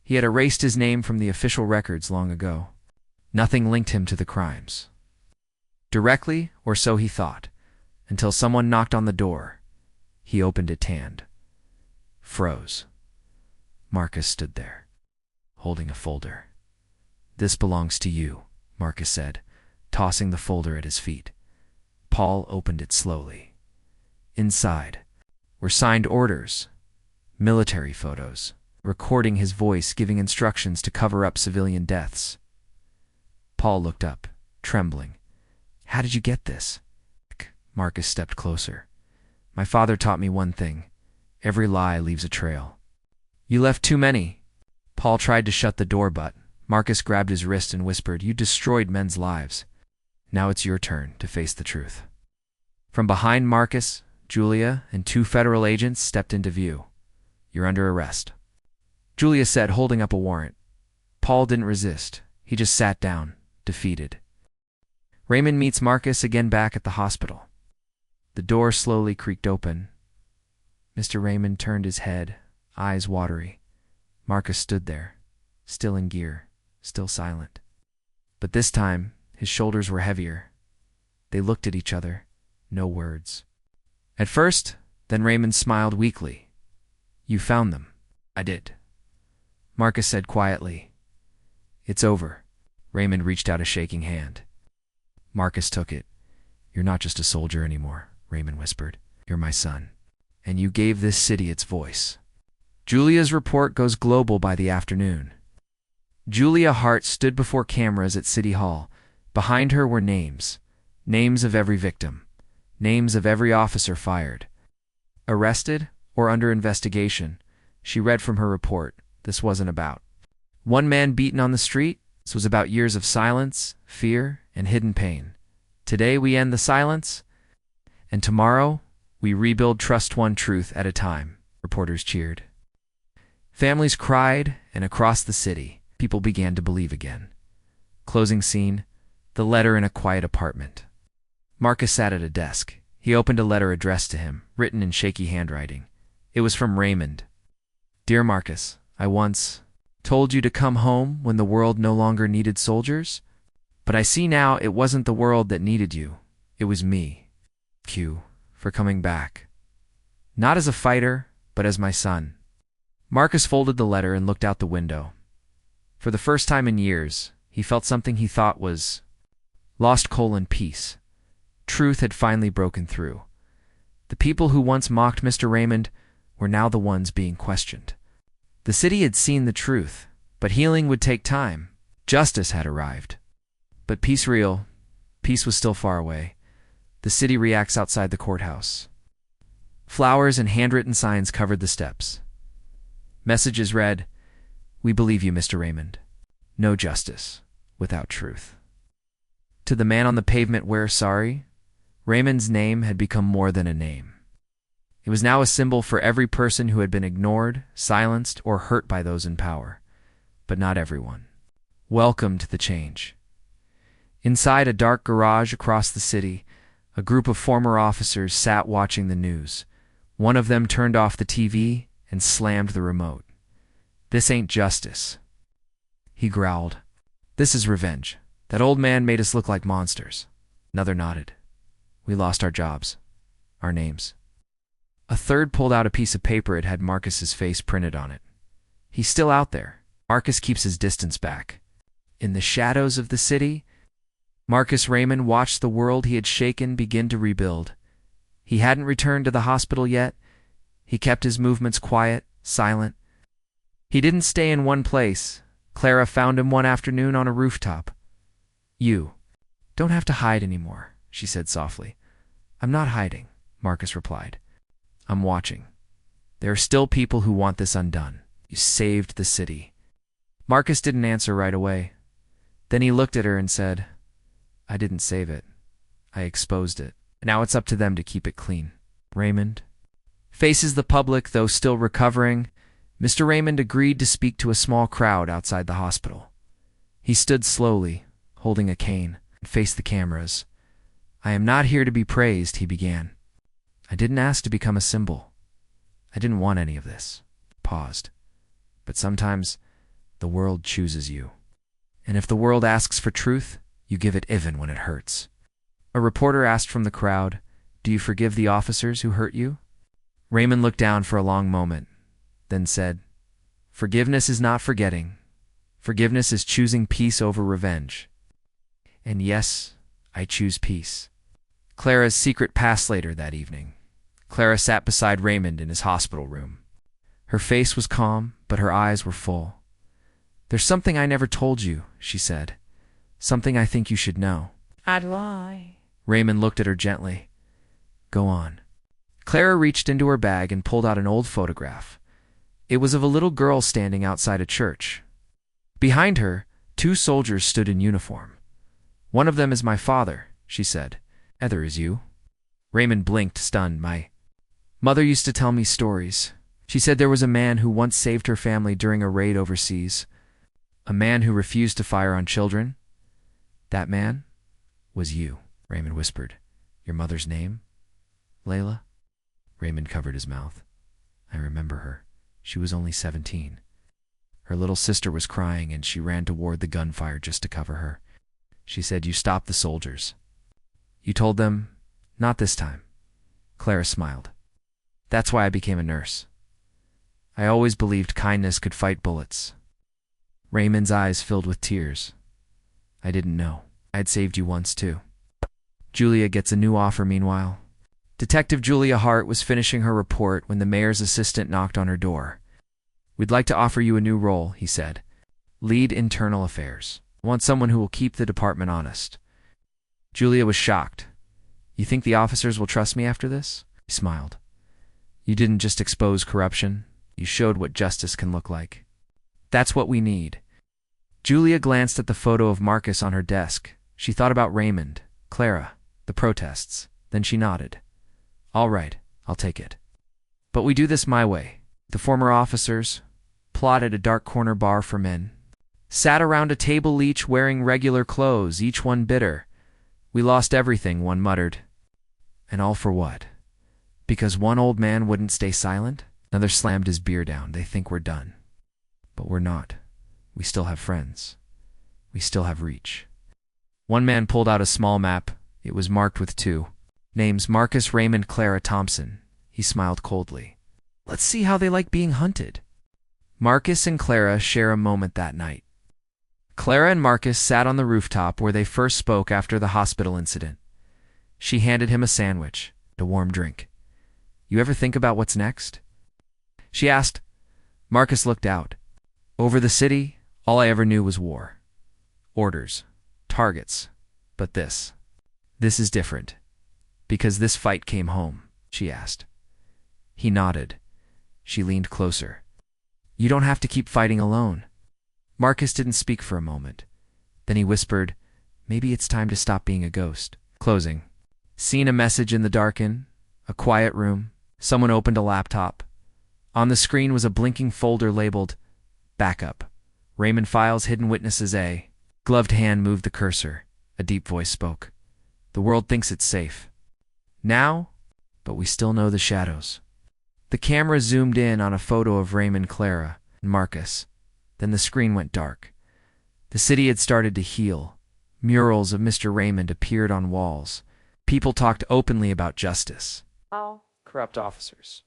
He had erased his name from the official records long ago. Nothing linked him to the crimes. Directly, or so he thought, until someone knocked on the door. He opened it, tanned. Froze. Marcus stood there, holding a folder. "This belongs to you," Marcus said, tossing the folder at his feet. Paul opened it slowly. Inside were signed orders, military photos, recording his voice giving instructions to cover up civilian deaths. Paul looked up, trembling. "How did you get this?" Marcus stepped closer. "My father taught me one thing. Every lie leaves a trail." "You left too many." Paul tried to shut the door, but Marcus grabbed his wrist and whispered, "You destroyed men's lives. Now it's your turn to face the truth." From behind Marcus, Julia and 2 federal agents stepped into view. "You're under arrest," Julia said, holding up a warrant. Paul didn't resist. He just sat down, defeated. Raymond meets Marcus again back at the hospital. The door slowly creaked open. Mr. Raymond turned his head, eyes watery. Marcus stood there, still in gear, still silent. But this time, his shoulders were heavier. They looked at each other, no words. At first, then Raymond smiled weakly. "You found them." "I did," Marcus said quietly. "It's over." Raymond reached out a shaking hand. Marcus took it. "You're not just a soldier anymore," Raymond whispered. "You're my son. And you gave this city its voice." Julia's report goes global by the afternoon. Julia Hart stood before cameras at City Hall. Behind her were names. Names of every victim. Names of every officer fired. Arrested or under investigation, she read from her report. This wasn't about one man beaten on the street. This was about years of silence, fear, and hidden pain. Today we end the silence, and tomorrow we rebuild trust one truth at a time. Reporters cheered. Families cried, and across the city, people began to believe again. Closing scene, the letter in a quiet apartment. Marcus sat at a desk. He opened a letter addressed to him, written in shaky handwriting. It was from Raymond. "Dear Marcus, I once told you to come home when the world no longer needed soldiers, but I see now it wasn't the world that needed you. It was me. Thank you for coming back. Not as a fighter, but as my son." Marcus folded the letter and looked out the window. For the first time in years, he felt something he thought was lost: peace. Truth had finally broken through. The people who once mocked Mr. Raymond were now the ones being questioned. The city had seen the truth, but healing would take time. Justice had arrived. But peace was still far away. The city reacts outside the courthouse. Flowers and handwritten signs covered the steps. Messages read, "We believe you, Mr. Raymond. No justice without truth." To the man on the pavement, "We're sorry," Raymond's name had become more than a name. It was now a symbol for every person who had been ignored, silenced, or hurt by those in power. But not everyone. Welcome to the change. Inside a dark garage across the city, a group of former officers sat watching the news. One of them turned off the TV and slammed the remote. "This ain't justice," he growled. "This is revenge. That old man made us look like monsters." Another nodded. "We lost our jobs, our names." A third pulled out a piece of paper. It had Marcus's face printed on it. "He's still out there." Marcus keeps his distance back. In the shadows of the city, Marcus Raymond watched the world he had shaken begin to rebuild. He hadn't returned to the hospital yet. He kept his movements quiet, silent. He didn't stay in one place. Clara found him one afternoon on a rooftop. "You don't have to hide anymore," she said softly. "I'm not hiding," Marcus replied. "I'm watching. There are still people who want this undone. You saved the city." Marcus didn't answer right away. Then he looked at her and said, "I didn't save it. I exposed it. Now it's up to them to keep it clean." Raymond faces the public, though still recovering. Mr. Raymond agreed to speak to a small crowd outside the hospital. He stood slowly, holding a cane, and faced the cameras. "I am not here to be praised," he began. "I didn't ask to become a symbol. I didn't want any of this." Paused. "But sometimes the world chooses you. And if the world asks for truth, you give it even when it hurts." A reporter asked from the crowd, "Do you forgive the officers who hurt you?" Raymond looked down for a long moment, then said, "Forgiveness is not forgetting. Forgiveness is choosing peace over revenge. And yes, I choose peace." Clara's secret passed later that evening. Clara sat beside Raymond in his hospital room. Her face was calm, but her eyes were full. "There's something I never told you," she said. "Something I think you should know." "I'd lie." Raymond looked at her gently. "Go on." Clara reached into her bag and pulled out an old photograph. It was of a little girl standing outside a church. Behind her, 2 soldiers stood in uniform. "One of them is my father," she said. "Other is you." Raymond blinked, stunned. "My mother used to tell me stories. She said there was a man who once saved her family during a raid overseas. A man who refused to fire on children. That man was you," Raymond whispered. "Your mother's name? Layla?" Raymond covered his mouth. I remember her. She was only 17. Her little sister was crying and she ran toward the gunfire just to cover her. She said, "You stopped the soldiers." "You told them, 'Not this time.'" Clara smiled. "That's why I became a nurse. I always believed kindness could fight bullets." Raymond's eyes filled with tears. "I didn't know. I'd saved you once too." Julia gets a new offer meanwhile. Detective Julia Hart was finishing her report when the mayor's assistant knocked on her door. "We'd like to offer you a new role," he said. "Lead internal affairs. I want someone who will keep the department honest." Julia was shocked. "You think the officers will trust me after this?" He smiled. "You didn't just expose corruption. You showed what justice can look like. That's what we need." Julia glanced at the photo of Marcus on her desk. She thought about Raymond, Clara, the protests. Then she nodded. "All right, I'll take it. But we do this my way." The former officers plotted a dark corner bar for men. Sat around a table each wearing regular clothes, each one bitter. "We lost everything," one muttered. "And all for what? Because one old man wouldn't stay silent?" Another slammed his beer down. "They think we're done. But we're not. We still have friends. We still have reach." One man pulled out a small map. It was marked with 2 names: Marcus Raymond, Clara Thompson. He smiled coldly. "Let's see how they like being hunted." Marcus and Clara share a moment that night. Clara and Marcus sat on the rooftop where they first spoke after the hospital incident. She handed him a sandwich, a warm drink. "You ever think about what's next?" she asked. Marcus looked out. "Over the city, all I ever knew was war. Orders, targets. But this is different. Because this fight came home," she asked. He nodded. She leaned closer. "You don't have to keep fighting alone." Marcus didn't speak for a moment. Then he whispered, "Maybe it's time to stop being a ghost." Closing. Seen a message in the darken. A quiet room. Someone opened a laptop. On the screen was a blinking folder labeled Backup. Raymond Files, Hidden Witnesses A. Gloved hand moved the cursor. A deep voice spoke. "The world thinks it's safe now, but we still know the shadows." The camera zoomed in on a photo of Raymond, Clara, and Marcus. Then the screen went dark. The city had started to heal. Murals of Mr. Raymond appeared on walls. People talked openly about justice. Corrupt officers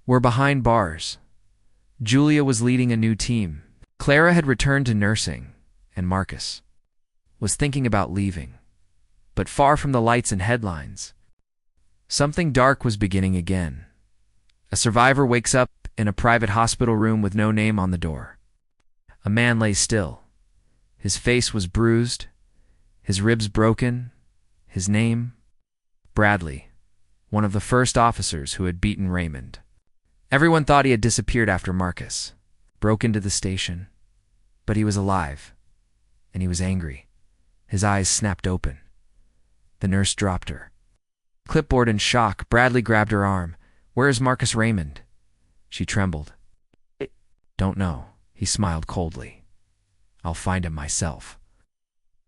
were behind bars. Julia was leading a new team. Clara had returned to nursing, and Marcus was thinking about leaving. But far from the lights and headlines, something dark was beginning again. A survivor wakes up in a private hospital room with no name on the door. A man lay still. His face was bruised, his ribs broken. His name? Bradley, one of the first officers who had beaten Raymond. Everyone thought he had disappeared after Marcus broke into the station. But he was alive, and he was angry. His eyes snapped open. The nurse dropped her. Clipboard in shock, Bradley grabbed her arm. "Where is Marcus Raymond?" She trembled. "Don't know." He smiled coldly. "I'll find him myself."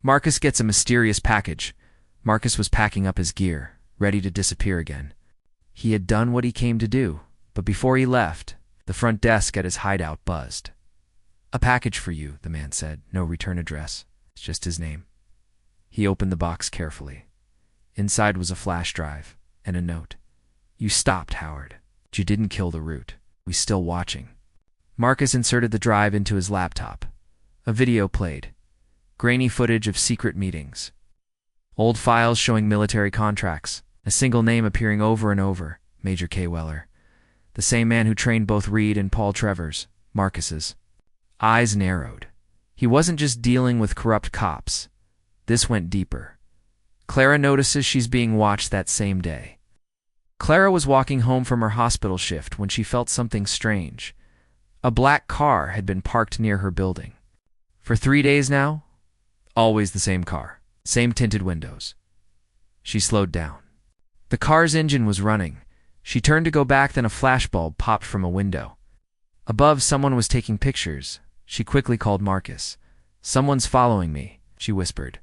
Marcus gets a mysterious package. Marcus was packing up his gear, ready to disappear again. He had done what he came to do, but before he left, the front desk at his hideout buzzed. "A package for you," the man said. No return address. It's just his name. He opened the box carefully. Inside was a flash drive and a note. "You stopped, Howard. But you didn't kill the root. We still watching." Marcus inserted the drive into his laptop. A video played. Grainy footage of secret meetings. Old files showing military contracts. A single name appearing over and over. Major K. Weller. The same man who trained both Reed and Paul Trevors. Marcus's eyes narrowed. He wasn't just dealing with corrupt cops. This went deeper. Clara notices she's being watched that same day. Clara was walking home from her hospital shift when she felt something strange. A black car had been parked near her building. For 3 days now, always the same car, same tinted windows. She slowed down. The car's engine was running. She turned to go back, then a flashbulb popped from a window. Above, someone was taking pictures. She quickly called Marcus. "Someone's following me," she whispered.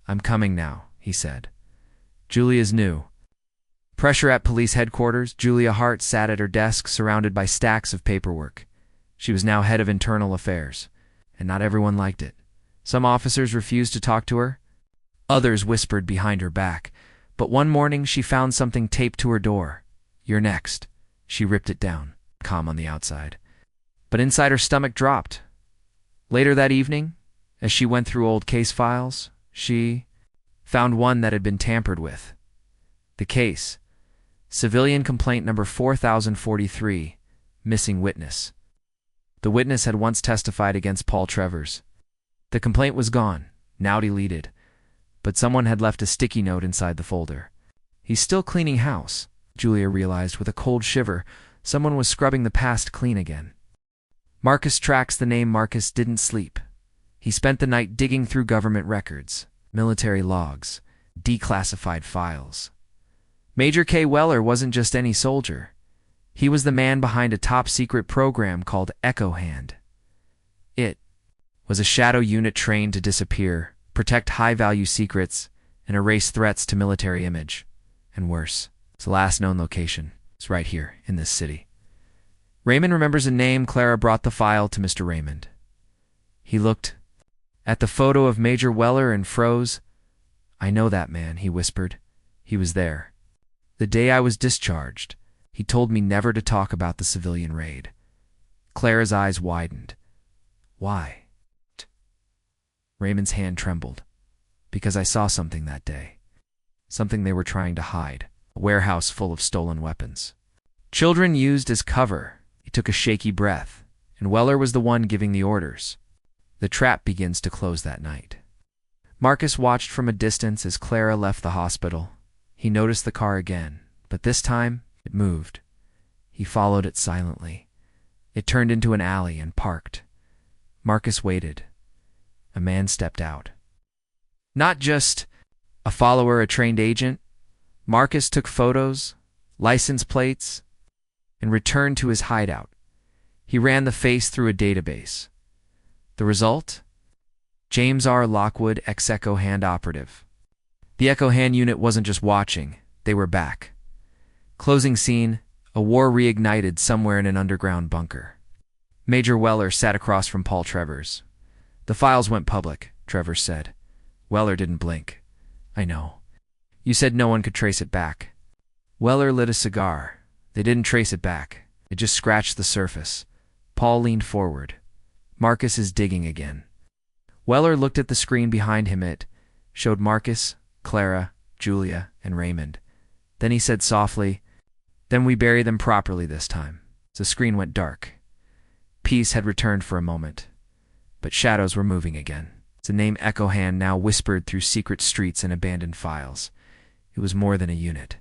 "I'm coming now," he said. Julia's knew. Pressure at police headquarters. Julia Hart sat at her desk, surrounded by stacks of paperwork. She was now head of internal affairs, and not everyone liked it. Some officers refused to talk to her. Others whispered behind her back. But one morning she found something taped to her door. "You're next." She ripped it down, calm on the outside. But inside her stomach dropped. Later that evening, as she went through old case files, she found one that had been tampered with. The case: Civilian Complaint Number 4043, Missing Witness. The witness had once testified against Paul Trevors. The complaint was gone, now deleted, but someone had left a sticky note inside the folder. "He's still cleaning house," Julia realized with a cold shiver. Someone was scrubbing the past clean again. Marcus tracks the name. Marcus didn't sleep. He spent the night digging through government records, military logs, declassified files. Major K. Weller wasn't just any soldier. He was the man behind a top-secret program called Echo Hand. It was a shadow unit trained to disappear, protect high-value secrets, and erase threats to military image. And worse, its last known location is right here in this city. Raymond remembers a name. Clara brought the file to Mr. Raymond. He looked at the photo of Major Weller and froze. "I know that man," he whispered. "He was there. The day I was discharged, he told me never to talk about the civilian raid." Clara's eyes widened. "Why?" Raymond's hand trembled. "Because I saw something that day. Something they were trying to hide. A warehouse full of stolen weapons. Children used as cover." He took a shaky breath, and Weller was the one giving the orders. The trap begins to close that night. Marcus watched from a distance as Clara left the hospital. He noticed the car again, but this time it moved. He followed it silently. It turned into an alley and parked. Marcus waited. A man stepped out. Not just a follower, a trained agent. Marcus took photos, license plates, and returned to his hideout. He ran the face through a database. The result? James R. Lockwood, ex-Echo Hand operative. The Echo Hand unit wasn't just watching, they were back. Closing scene: a war reignited somewhere in an underground bunker. Major Weller sat across from Paul Trevors. "The files went public," Trevors said. Weller didn't blink. "I know. You said no one could trace it back." Weller lit a cigar. "They didn't trace it back. It just scratched the surface." Paul leaned forward. "Marcus is digging again." Weller looked at the screen behind him. It showed Marcus, Clara, Julia, and Raymond. Then he said softly, "Then we bury them properly this time." The screen went dark. Peace had returned for a moment, but shadows were moving again. The name Echo Hand now whispered through secret streets and abandoned files. It was more than a unit.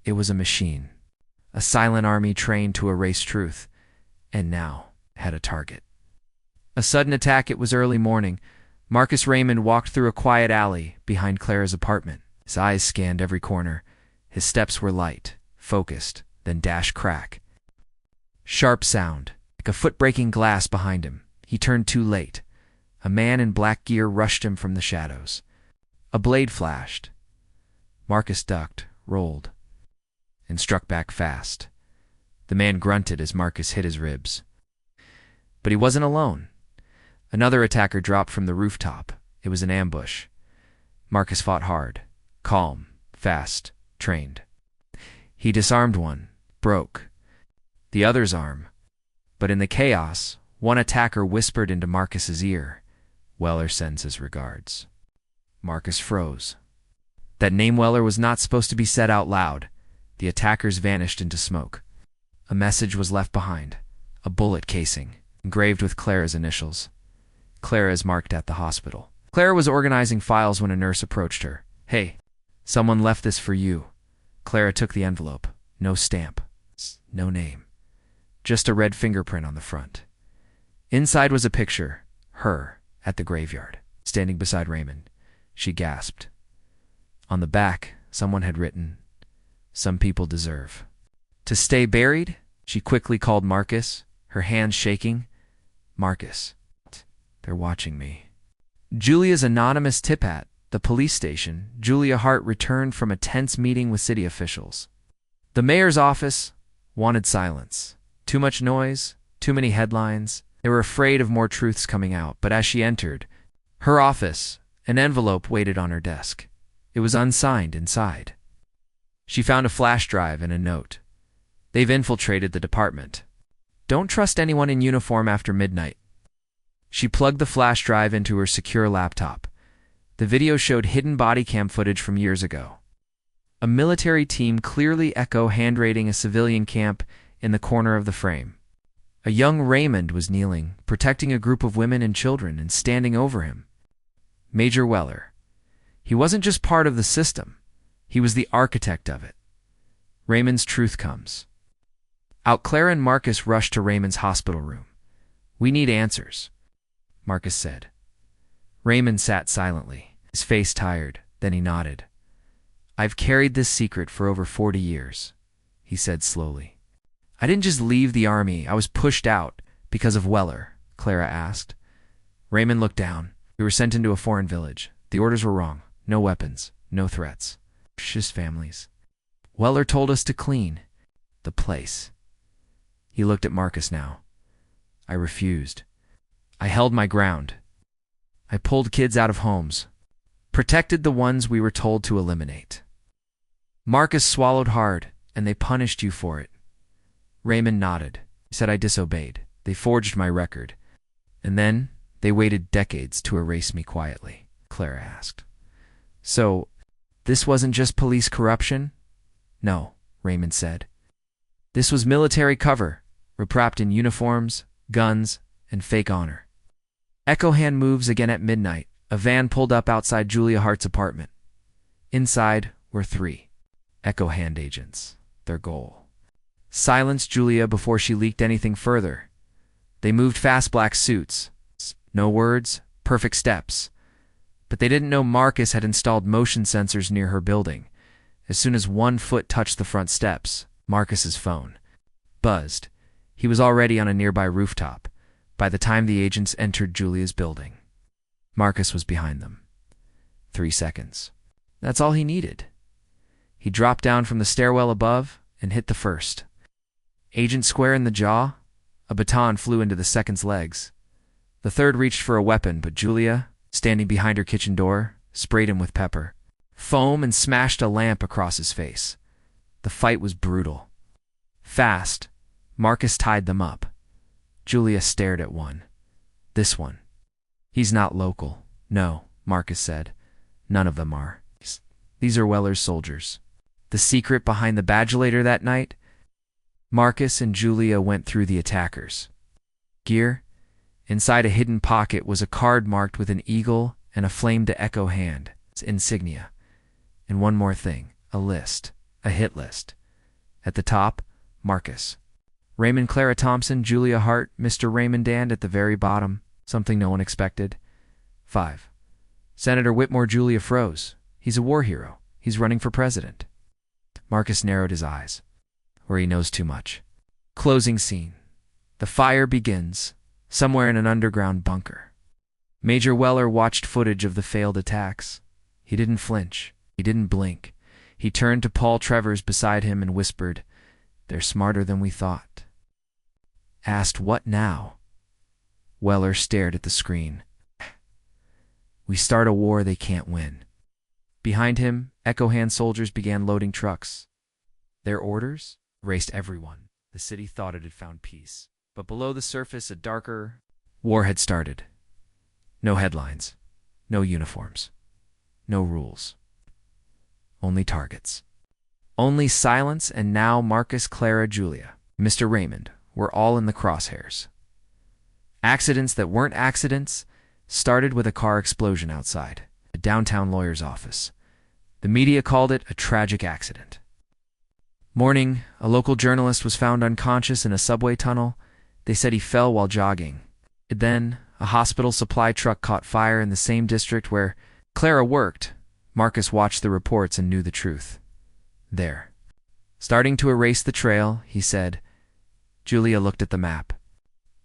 It was a machine. A silent army trained to erase truth, and now had a target. A sudden attack. It was early morning. Marcus Raymond walked through a quiet alley behind Clara's apartment. His eyes scanned every corner. His steps were light, focused, then dash crack. Sharp sound, like a foot breaking glass behind him. He turned too late. A man in black gear rushed him from the shadows. A blade flashed. Marcus ducked, rolled, and struck back fast. The man grunted as Marcus hit his ribs. But he wasn't alone. Another attacker dropped from the rooftop. It was an ambush. Marcus fought hard, calm, fast, trained. He disarmed one, broke the other's arm. But in the chaos, one attacker whispered into Marcus's ear, "Weller sends his regards." Marcus froze. That name Weller was not supposed to be said out loud. The attackers vanished into smoke. A message was left behind, a bullet casing, engraved with Clara's initials. Clara is marked at the hospital. Clara was organizing files when a nurse approached her. "Hey, someone left this for you." Clara took the envelope. No stamp, no name, just a red fingerprint on the front. Inside was a picture, her, at the graveyard, standing beside Raymond. She gasped. On the back, someone had written, "Some people deserve to stay buried." She quickly called Marcus, her hands shaking. "Marcus, they're watching me." Julia's anonymous tip at the police station. Julia Hart returned from a tense meeting with city officials. The mayor's office wanted silence. Too much noise, too many headlines. They were afraid of more truths coming out, but as she entered her office, an envelope waited on her desk. It was unsigned inside. She found a flash drive and a note. They've infiltrated the department. Don't trust anyone in uniform after midnight. She plugged the flash drive into her secure laptop. The video showed hidden body cam footage from years ago. A military team clearly echo hand-raiding a civilian camp in the corner of the frame. A young Raymond was kneeling, protecting a group of women and children, and standing over him. Major Weller. He wasn't just part of the system. He was the architect of it. Raymond's truth comes out. Clara and Marcus rushed to Raymond's hospital room. We need answers, Marcus said. Raymond sat silently, his face tired. Then he nodded. I've carried this secret for over 40 years, he said slowly. I didn't just leave the army. I was pushed out because of Weller, Clara asked. Raymond looked down. We were sent into a foreign village. The orders were wrong. No weapons, no threats. Just families. Weller told us to clean the place. He looked at Marcus now. I refused. I held my ground. I pulled kids out of homes, protected the ones we were told to eliminate. Marcus swallowed hard, and they punished you for it. Raymond nodded. He said I disobeyed. They forged my record. And then they waited decades to erase me quietly, Clara asked. So, this wasn't just police corruption? No, Raymond said. This was military cover, wrapped in uniforms, guns, and fake honor. Echo Hand moves again at midnight. A van pulled up outside Julia Hart's apartment. Inside were 3 Echo Hand agents. Their goal: silence Julia before she leaked anything further. They moved fast black suits. No words, perfect steps. But they didn't know Marcus had installed motion sensors near her building. As soon as one foot touched the front steps, Marcus's phone buzzed. He was already on a nearby rooftop by the time the agents entered Julia's building. Marcus was behind them. 3 seconds. That's all he needed. He dropped down from the stairwell above and hit the first agent square in the jaw. A baton flew into the second's legs. The third reached for a weapon, but Julia, standing behind her kitchen door, sprayed him with pepper, foam, and smashed a lamp across his face. The fight was brutal. Fast, Marcus tied them up. Julia stared at one. This one. He's not local. No, Marcus said. None of them are. These are Weller's soldiers. The secret behind the Badulator that night? Marcus and Julia went through the attackers' gear. Inside a hidden pocket was a card marked with an eagle and a flame to Echo Hand. It's insignia. And one more thing, a list, a hit list. At the top, Marcus. Raymond Clara Thompson, Julia Hart, Mr. Raymond Dand at the very bottom, something no one expected. 5. Senator Whitmore Julia froze. He's a war hero. He's running for president. Marcus narrowed his eyes, or he knows too much. Closing scene. The fire begins, somewhere in an underground bunker. Major Weller watched footage of the failed attacks. He didn't flinch. He didn't blink. He turned to Paul Travers beside him and whispered, "They're smarter than we thought." Asked, "What now?" Weller stared at the screen. "We start a war they can't win." Behind him, Echo Hand soldiers began loading trucks. Their orders raced everyone. The city thought it had found peace. But below the surface, a darker war had started. No headlines. No uniforms. No rules. Only targets. Only silence, and now Marcus, Clara, Julia, Mr. Raymond were all in the crosshairs. Accidents that weren't accidents started with a car explosion outside a downtown lawyer's office. The media called it a tragic accident. Morning, a local journalist was found unconscious in a subway tunnel. They said he fell while jogging. Then, a hospital supply truck caught fire in the same district where Clara worked. Marcus watched the reports and knew the truth. There. Starting to erase the trail, he said. Julia looked at the map.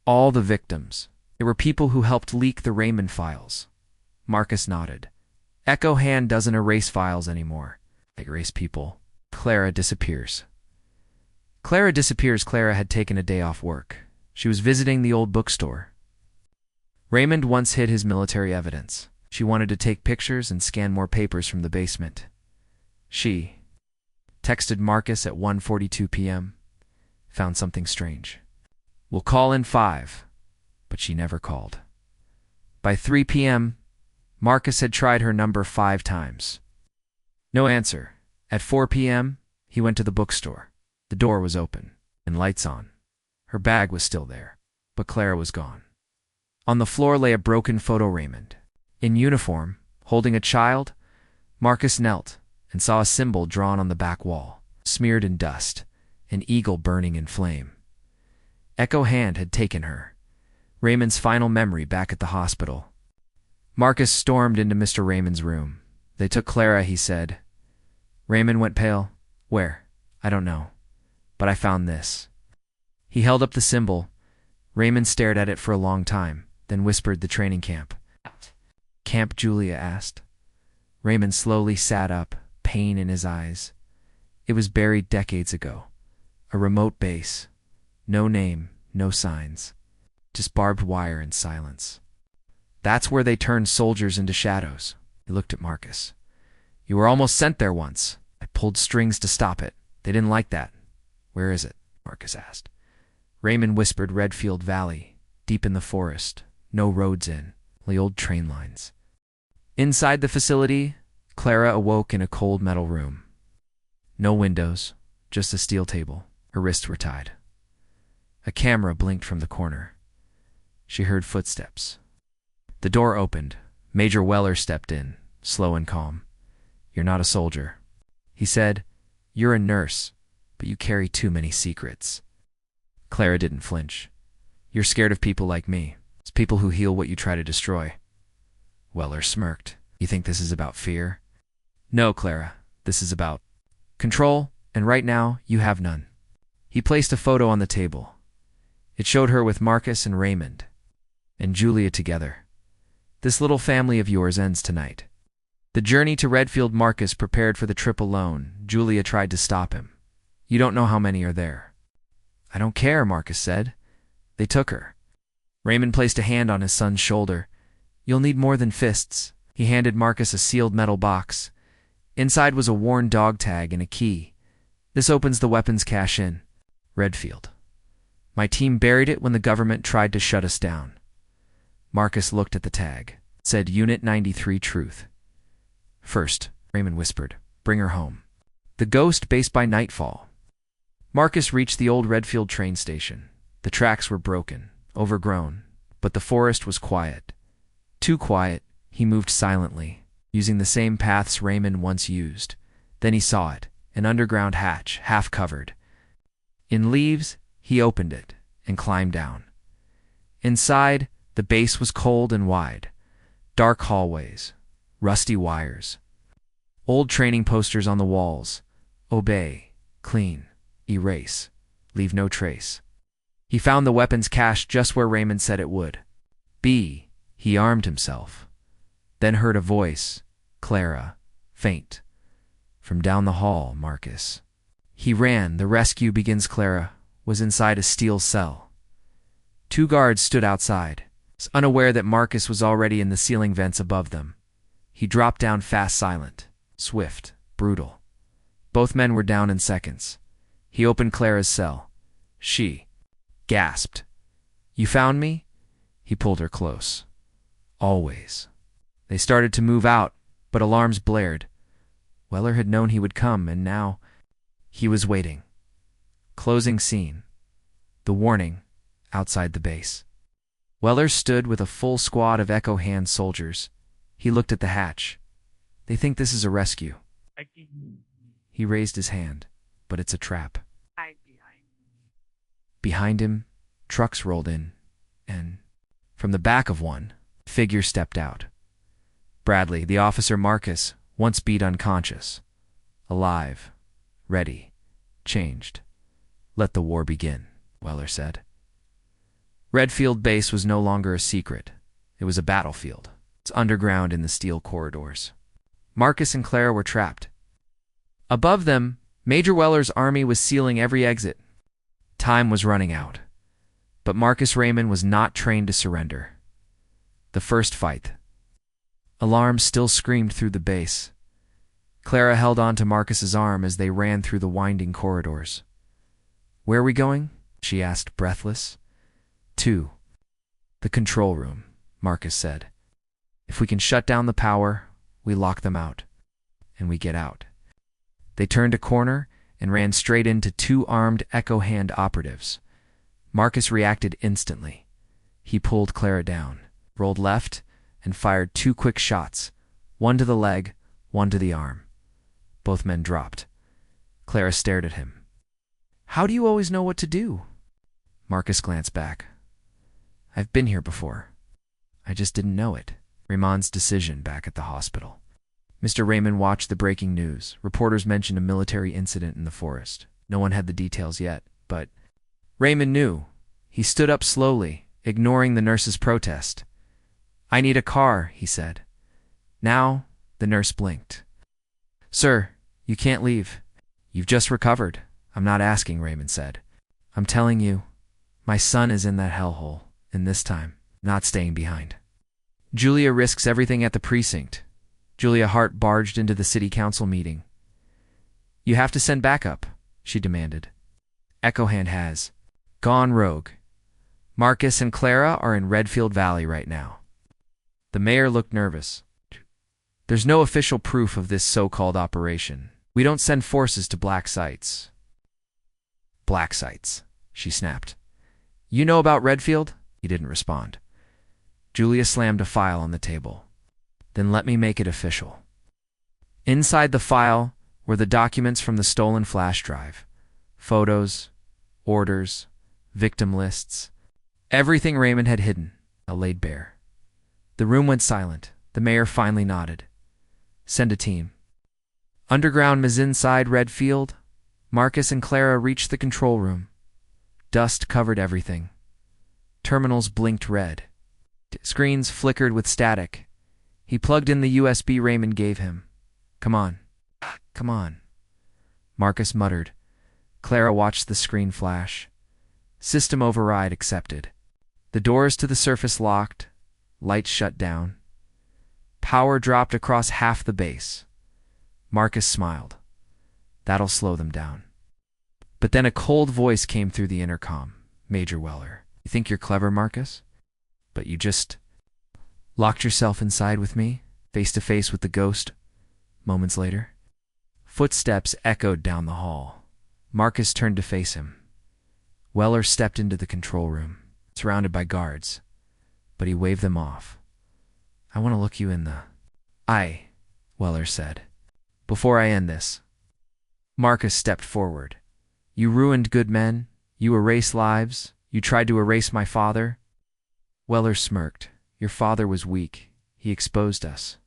All the victims. There were people who helped leak the Raymond files. Marcus nodded. Echo Hand doesn't erase files anymore. They erase people. Clara disappears. Clara disappears. Clara had taken a day off work. She was visiting the old bookstore. Raymond once hid his military evidence. She wanted to take pictures and scan more papers from the basement. She texted Marcus at 1:42 p.m. Found something strange. "We'll call in 5. But she never called. By 3 p.m., Marcus had tried her number 5 times. No answer. At 4 p.m., he went to the bookstore. The door was open and lights on. Her bag was still there, but Clara was gone. On the floor lay a broken photo. Raymond, in uniform, holding a child. Marcus knelt and saw a symbol drawn on the back wall, smeared in dust, an eagle burning in flame. Echo Hand had taken her. Raymond's final memory back at the hospital. Marcus stormed into Mr. Raymond's room. "They took Clara," he said. Raymond went pale. "Where?" "I don't know. But I found this." He held up the symbol. Raymond stared at it for a long time, then whispered, "The training camp." "Camp?" Julia asked. Raymond slowly sat up, pain in his eyes. It was buried decades ago. A remote base. No name, no signs. Just barbed wire and silence. "That's where they turned soldiers into shadows." He looked at Marcus. "You were almost sent there once. I pulled strings to stop it. They didn't like that." "Where is it?" Marcus asked. Raymond whispered, "Redfield Valley, deep in the forest. No roads in, only old train lines." Inside the facility, Clara awoke in a cold metal room. No windows, just a steel table. Her wrists were tied. A camera blinked from the corner. She heard footsteps. The door opened. Major Weller stepped in, slow and calm. "You're not a soldier," he said. "You're a nurse, but you carry too many secrets." Clara didn't flinch. "You're scared of people like me. It's people who heal what you try to destroy." Weller smirked. "You think this is about fear?" "No, Clara. This is about control, and right now you have none." He placed a photo on the table. It showed her with Marcus and Raymond and Julia together. "This little family of yours ends tonight." The journey to Redfield. Marcus prepared for the trip alone. Julia tried to stop him. "You don't know how many are there." "I don't care," Marcus said. "They took her." Raymond placed a hand on his son's shoulder. "You'll need more than fists." He handed Marcus a sealed metal box. Inside was a worn dog tag and a key. "This opens the weapons cache in Redfield. My team buried it when the government tried to shut us down." Marcus looked at the tag. It said Unit 93 Truth. "First," Raymond whispered, "bring her home." The Ghost Base by nightfall. Marcus reached the old Redfield train station. The tracks were broken, overgrown, but the forest was quiet. Too quiet, he moved silently, using the same paths Raymond once used. Then he saw it, an underground hatch, half covered in leaves. He opened it and climbed down. Inside, the base was cold and wide. Dark hallways, rusty wires, old training posters on the walls. Obey, clean, erase, leave no trace. He found the weapons cache just where Raymond said it would. He armed himself. Then heard a voice, "Clara," faint. From down the hall, "Marcus." He ran. The rescue begins. Clara was inside a steel cell. 2 guards stood outside, unaware that Marcus was already in the ceiling vents above them. He dropped down fast, silent, swift, brutal. Both men were down in seconds. He opened Clara's cell. She gasped. "You found me?" He pulled her close. "Always." They started to move out, but alarms blared. Weller had known he would come, and now he was waiting. Closing scene. The warning, outside the base. Weller stood with a full squad of Echo Hand soldiers. He looked at the hatch. "They think this is a rescue." He raised his hand, but it's a trap. Behind him, trucks rolled in, and from the back of one, a figure stepped out. Bradley, the officer Marcus, once beat unconscious. Alive, ready, changed. "Let the war begin," Weller said. Redfield Base was no longer a secret. It was a battlefield. It's underground in the steel corridors. Marcus and Clara were trapped. Above them, Major Weller's army was sealing every exit. Time was running out. But Marcus Raymond was not trained to surrender. The first fight. Alarms still screamed through the base. Clara held on to Marcus's arm as they ran through the winding corridors. "Where are we going?" she asked, breathless. "To the control room," Marcus said. "If we can shut down the power, we lock them out. And we get out." They turned a corner and ran straight into two armed Echo Hand operatives. Marcus reacted instantly. He pulled Clara down, rolled left, and fired two quick shots, one to the leg, one to the arm. Both men dropped. Clara stared at him. "How do you always know what to do?" Marcus glanced back. "I've been here before. I just didn't know it." Raymond's decision back at the hospital. Mr. Raymond watched the breaking news. Reporters mentioned a military incident in the forest. No one had the details yet, but Raymond knew. He stood up slowly, ignoring the nurse's protest. "I need a car," he said. Now, the nurse blinked. "Sir, you can't leave. You've just recovered." "I'm not asking," Raymond said. "I'm telling you, my son is in that hellhole, and this time, not staying behind." Julia risks everything at the precinct. Julia Hart barged into the city council meeting. "You have to send backup," she demanded. Echo Hand has gone rogue. Marcus and Clara are in Redfield Valley right now. The mayor looked nervous. "There's no official proof of this so-called operation. We don't send forces to black sites." "Black sites," she snapped. "You know about Redfield?" He didn't respond. Julia slammed a file on the table. "Then let me make it official." Inside the file were the documents from the stolen flash drive. Photos, orders, victim lists. Everything Raymond had hidden, laid bare. The room went silent. The mayor finally nodded. "Send a team." Underground as inside Redfield, Marcus and Clara reached the control room. Dust covered everything. Terminals blinked red. Screens flickered with static. He plugged in the USB Raymond gave him. "Come on. Come on," Marcus muttered. Clara watched the screen flash. System override accepted. The doors to the surface locked. Lights shut down. Power dropped across half the base. Marcus smiled. That'll slow them down. But then a cold voice came through the intercom. "Major Weller, you think you're clever, Marcus? But you just locked yourself inside with me, face to face with the ghost." Moments later, footsteps echoed down the hall. Marcus turned to face him. Weller stepped into the control room, surrounded by guards, but he waved them off. "I want to look you in the eye," Weller said, "before I end this." Marcus stepped forward. "You ruined good men. You erased lives. You tried to erase my father." Weller smirked. "Your father was weak. He exposed us.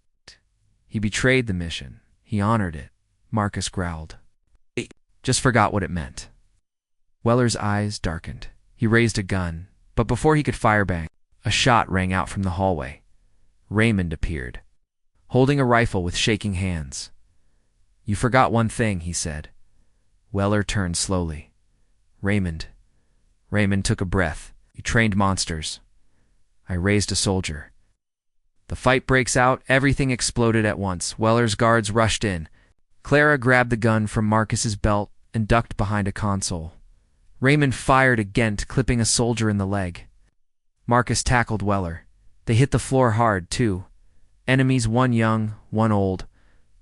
He betrayed the mission. He honored it." Marcus growled. "He just forgot what it meant." Weller's eyes darkened. He raised a gun, but before he could fire bang, a shot rang out from the hallway. Raymond appeared, holding a rifle with shaking hands. "You forgot one thing," he said. Weller turned slowly. Raymond took a breath. "You trained monsters. I raised a soldier." The fight breaks out. Everything exploded at once. Weller's guards rushed in. Clara grabbed the gun from Marcus's belt and ducked behind a console. Raymond fired again, clipping a soldier in the leg. Marcus tackled Weller. They hit the floor hard, too. Enemies, one young, one old,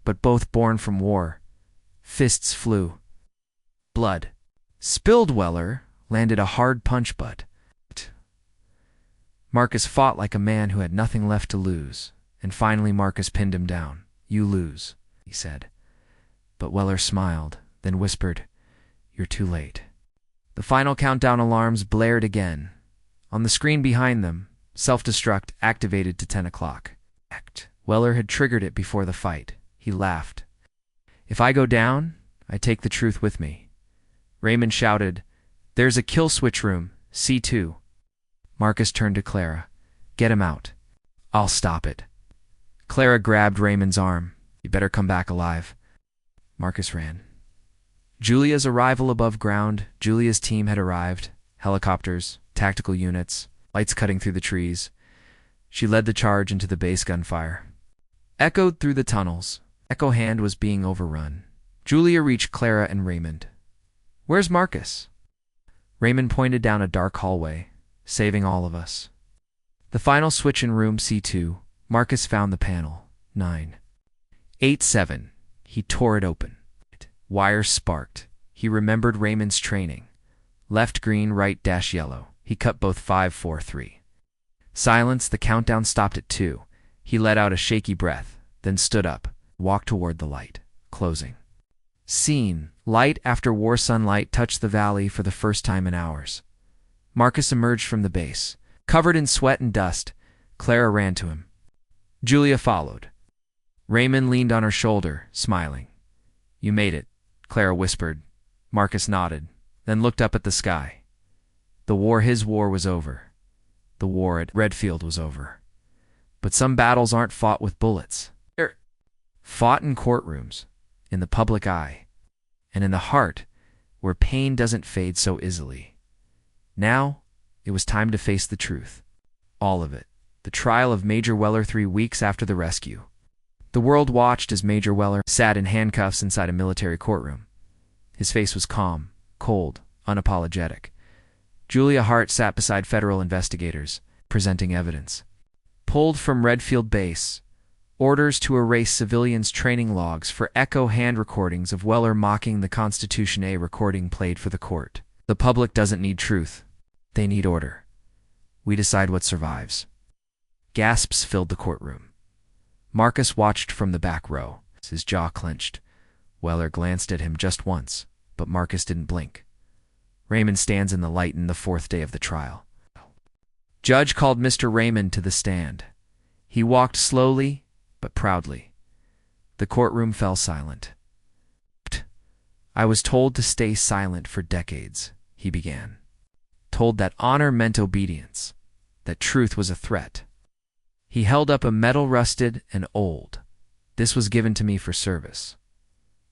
but both born from war. Fists flew. Blood spilled. Weller landed a hard punch, but Marcus fought like a man who had nothing left to lose, and finally Marcus pinned him down. "You lose," he said. But Weller smiled, then whispered, "You're too late." The final countdown alarms blared again. On the screen behind them, self-destruct activated to 10 o'clock. Weller had triggered it before the fight. He laughed. "If I go down, I take the truth with me." Raymond shouted, "There's a kill switch room, C2. Marcus turned to Clara. "Get him out. I'll stop it." Clara grabbed Raymond's arm. "You better come back alive." Marcus ran. Julia's arrival above ground. Julia's team had arrived. Helicopters, tactical units, lights cutting through the trees. She led the charge into the base gunfire. Echoed through the tunnels. Echo Hand was being overrun. Julia reached Clara and Raymond. "Where's Marcus?" Raymond pointed down a dark hallway, "Saving all of us." The final switch in room C2. Marcus found the panel. 987. He tore it open. Wires sparked. He remembered Raymond's training. Left green, right dash yellow. He cut both 5, 4, 3. Silence. The countdown stopped at 2. He let out a shaky breath, then stood up, walked toward the light. Closing. Scene. Light after war sunlight touched the valley for the first time in hours. Marcus emerged from the base. Covered in sweat and dust, Clara ran to him. Julia followed. Raymond leaned on her shoulder, smiling. "You made it," Clara whispered. Marcus nodded, then looked up at the sky. His war was over. The war at Redfield was over. But some battles aren't fought with bullets. They're fought in courtrooms, in the public eye, and in the heart, where pain doesn't fade so easily. Now, it was time to face the truth. All of it. The trial of Major Weller 3 weeks after the rescue. The world watched as Major Weller sat in handcuffs inside a military courtroom. His face was calm, cold, unapologetic. Julia Hart sat beside federal investigators, presenting evidence. Pulled from Redfield Base, orders to erase civilians' training logs for Echo Hand recordings of Weller mocking the Constitution. A recording played for the court. The public doesn't need truth. They need order. We decide what survives. Gasps filled the courtroom. Marcus watched from the back row, his jaw clenched. Weller glanced at him just once, but Marcus didn't blink. Raymond stands in the light in the 4th day of the trial. Judge called Mr. Raymond to the stand. He walked slowly, but proudly. The courtroom fell silent. "I was told to stay silent for decades," he began. Told that honor meant obedience, that truth was a threat. He held up a medal, rusted and old. "This was given to me for service.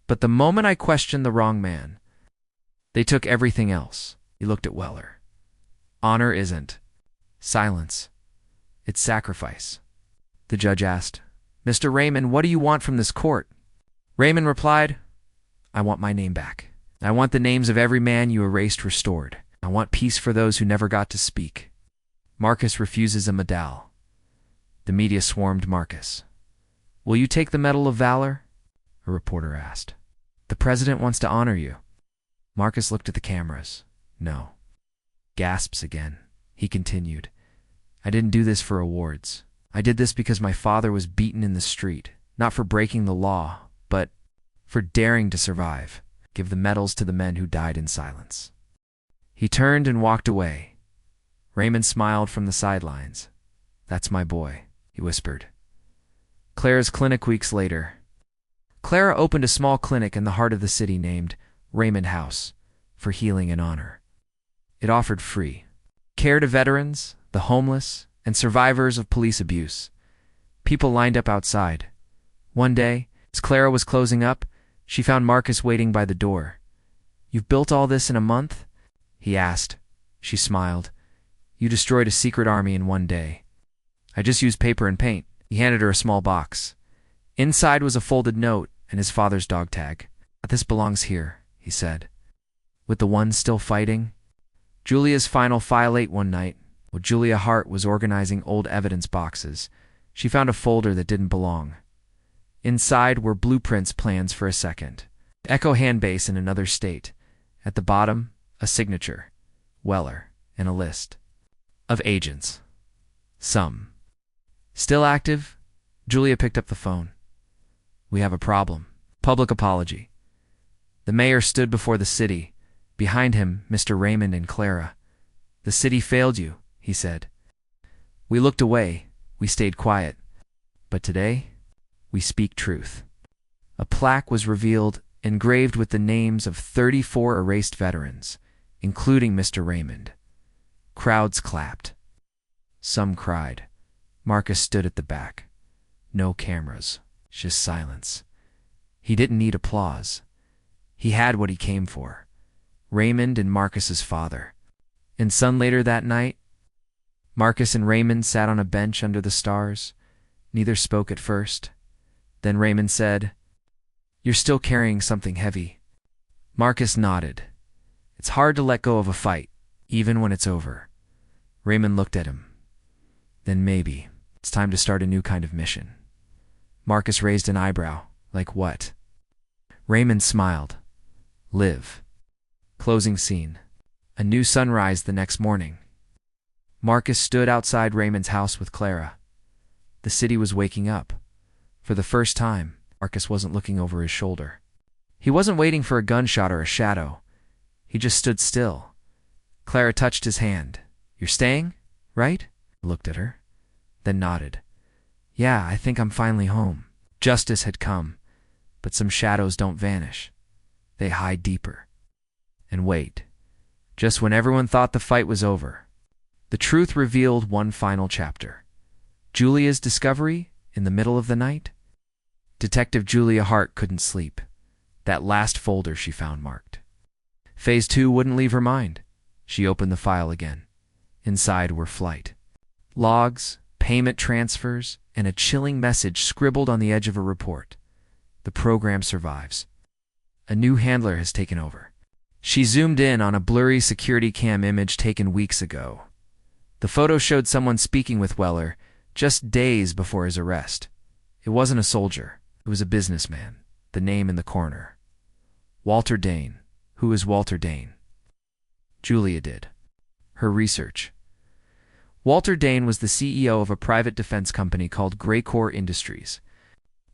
But the moment I questioned the wrong man, they took everything else." He looked at Weller. "Honor isn't silence. It's sacrifice." The judge asked, "Mr. Raymond, what do you want from this court?" Raymond replied, "I want my name back. I want the names of every man you erased restored. I want peace for those who never got to speak." Marcus refuses a medal. The media swarmed Marcus. "Will you take the Medal of Valor?" a reporter asked. "The president wants to honor you." Marcus looked at the cameras. "No." Gasps again. He continued, "I didn't do this for awards. I did this because my father was beaten in the street, not for breaking the law, but for daring to survive. Give the medals to the men who died in silence." He turned and walked away. Raymond smiled from the sidelines. "That's my boy," he whispered. Clara's clinic weeks later. Clara opened a small clinic in the heart of the city named Raymond House for healing and honor. It offered free care to veterans, the homeless, and survivors of police abuse. People lined up outside. One day, as Clara was closing up, she found Marcus waiting by the door. "You've built all this in a month?" he asked. She smiled. "You destroyed a secret army in one day." "I just used paper and paint." He handed her a small box. Inside was a folded note and his father's dog tag. "This belongs here," he said. "With the ones still fighting?" Julia's final file ate one night. While Julia Hart was organizing old evidence boxes, she found a folder that didn't belong. Inside were blueprints, plans for a second Echo Hand base in another state. At the bottom, a signature, Weller, and a list of agents. Some still active. Julia picked up the phone. "We have a problem. Public apology." The mayor stood before the city. Behind him, Mr. Raymond and Clara. "The city failed you," he said. "We looked away. We stayed quiet. But today, we speak truth." A plaque was revealed, engraved with the names of 34 erased veterans, including Mr. Raymond. Crowds clapped. Some cried. Marcus stood at the back. No cameras, just silence. He didn't need applause. He had what he came for. Raymond and Marcus's father. In sun later that night, Marcus and Raymond sat on a bench under the stars. Neither spoke at first. Then Raymond said, "You're still carrying something heavy." Marcus nodded. "It's hard to let go of a fight, even when it's over." Raymond looked at him. "Then maybe it's time to start a new kind of mission." Marcus raised an eyebrow. "Like what?" Raymond smiled. "Live." Closing scene. A new sunrise the next morning. Marcus stood outside Raymond's house with Clara. The city was waking up. For the first time, Marcus wasn't looking over his shoulder. He wasn't waiting for a gunshot or a shadow. He just stood still. Clara touched his hand. "You're staying, right?" He looked at her, then nodded. "Yeah, I think I'm finally home." Justice had come, but some shadows don't vanish. They hide deeper. And wait. Just when everyone thought the fight was over, the truth revealed one final chapter. Julia's discovery in the middle of the night? Detective Julia Hart couldn't sleep. That last folder she found marked. Phase 2 wouldn't leave her mind. She opened the file again. Inside were flight logs, payment transfers, and a chilling message scribbled on the edge of a report. The program survives. A new handler has taken over. She zoomed in on a blurry security cam image taken weeks ago. The photo showed someone speaking with Weller just days before his arrest. It wasn't a soldier. It was a businessman. The name in the corner. Walter Dane. Who is Walter Dane? Julia did her research. Walter Dane was the CEO of a private defense company called Greycore Industries.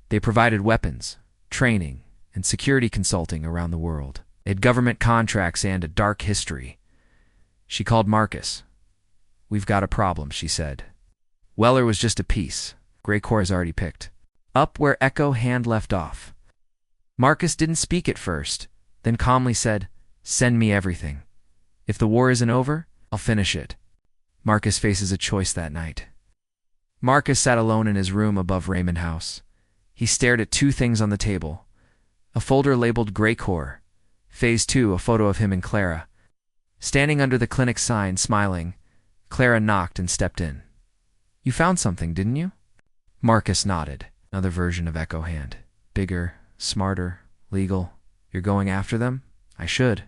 They provided weapons, training, and security consulting around the world. They had government contracts and a dark history. She called Marcus. "We've got a problem," she said. Weller was just a piece. Greycore has already picked up where Echo Hand left off. Marcus didn't speak at first, then calmly said, "Send me everything. If the war isn't over, I'll finish it." Marcus faces a choice that night. Marcus sat alone in his room above Raymond House. He stared at two things on the table. A folder labeled Greycore. Phase 2, a photo of him and Clara. Standing under the clinic sign, smiling, Clara knocked and stepped in. "You found something, didn't you?" Marcus nodded. Another version of Echo Hand. Bigger, smarter, legal. "You're going after them?" "I should."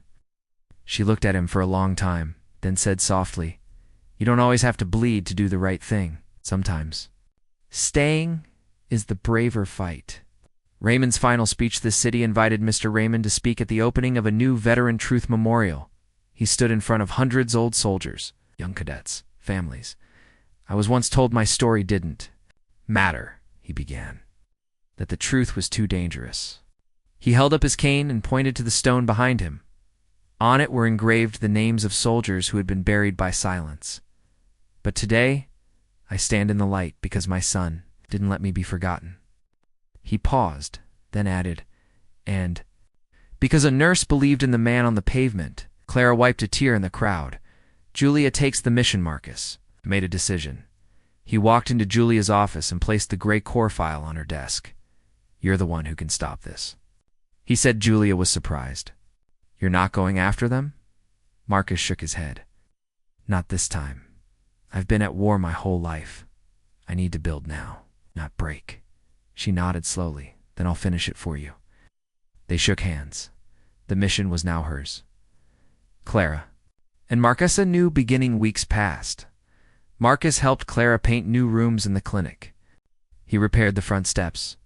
She looked at him for a long time, then said softly, "You don't always have to bleed to do the right thing. Sometimes staying is the braver fight." Raymond's final speech. The city invited Mr. Raymond to speak at the opening of a new Veteran Truth Memorial. He stood in front of hundreds old soldiers, young cadets, families. "I was once told my story didn't matter," he began, "that the truth was too dangerous." He held up his cane and pointed to the stone behind him. On it were engraved the names of soldiers who had been buried by silence. "But today, I stand in the light because my son didn't let me be forgotten." He paused, then added, "And because a nurse believed in the man on the pavement." Clara wiped a tear in the crowd. "Julia takes the mission," Marcus made a decision. He walked into Julia's office and placed the Greycore file on her desk. "You're the one who can stop this," he said. Julia was surprised. "You're not going after them?" Marcus shook his head. "Not this time. I've been at war my whole life. I need to build now, not break." She nodded slowly. "Then I'll finish it for you." They shook hands. The mission was now hers. Clara and Marcus. A new beginning. Weeks passed. Marcus helped Clara paint new rooms in the clinic. He repaired the front steps,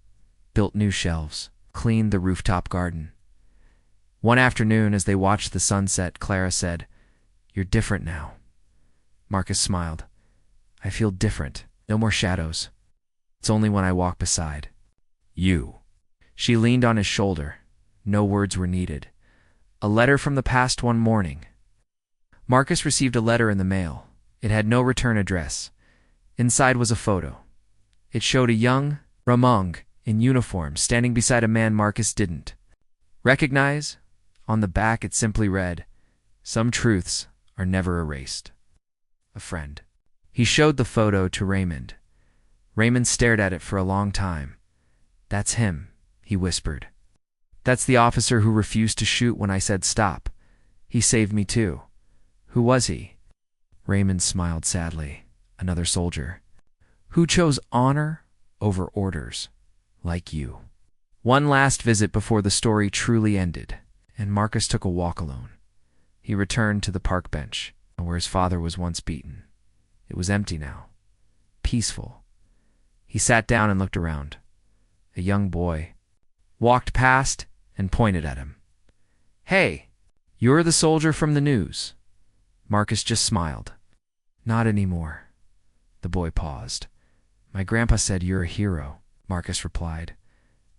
built new shelves, cleaned the rooftop garden. One afternoon, as they watched the sunset, Clara said, "You're different now." Marcus smiled. "I feel different. No more shadows. It's only when I walk beside you." She leaned on his shoulder. No words were needed. A letter from the past. One morning, Marcus received a letter in the mail. It had no return address. Inside was a photo. It showed a young Ramung in uniform standing beside a man Marcus didn't recognize. On the back it simply read, "Some truths are never erased. A friend." He showed the photo to Raymond. Raymond stared at it for a long time. "That's him," he whispered. That's the officer who refused to shoot when I said stop. He saved me too. Who was he? Raymond smiled sadly. Another soldier. Who chose honor over orders, like you. One last visit before the story truly ended, and Marcus took a walk alone. He returned to the park bench, where his father was once beaten. It was empty now. Peaceful. He sat down and looked around. A young boy walked past and pointed at him. Hey, you're the soldier from the news. Marcus just smiled. Not anymore. The boy paused. My grandpa said you're a hero, Marcus replied.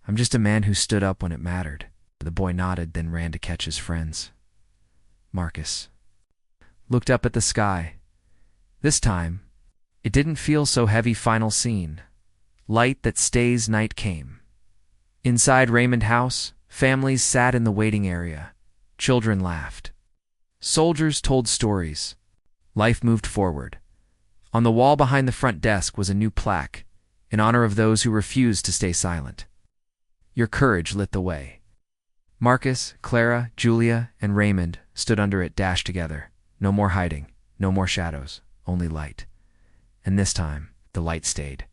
I'm just a man who stood up when it mattered. The boy nodded, then ran to catch his friends. Marcus looked up at the sky. This time, it didn't feel so heavy. Final scene. Light that stays night came. Inside Raymond House, families sat in the waiting area. Children laughed. Soldiers told stories. Life moved forward. On the wall behind the front desk was a new plaque, in honor of those who refused to stay silent. Your courage lit the way. Marcus, Clara, Julia, and Raymond stood under it, dashed together. No more hiding, no more shadows, only light. And this time, the light stayed.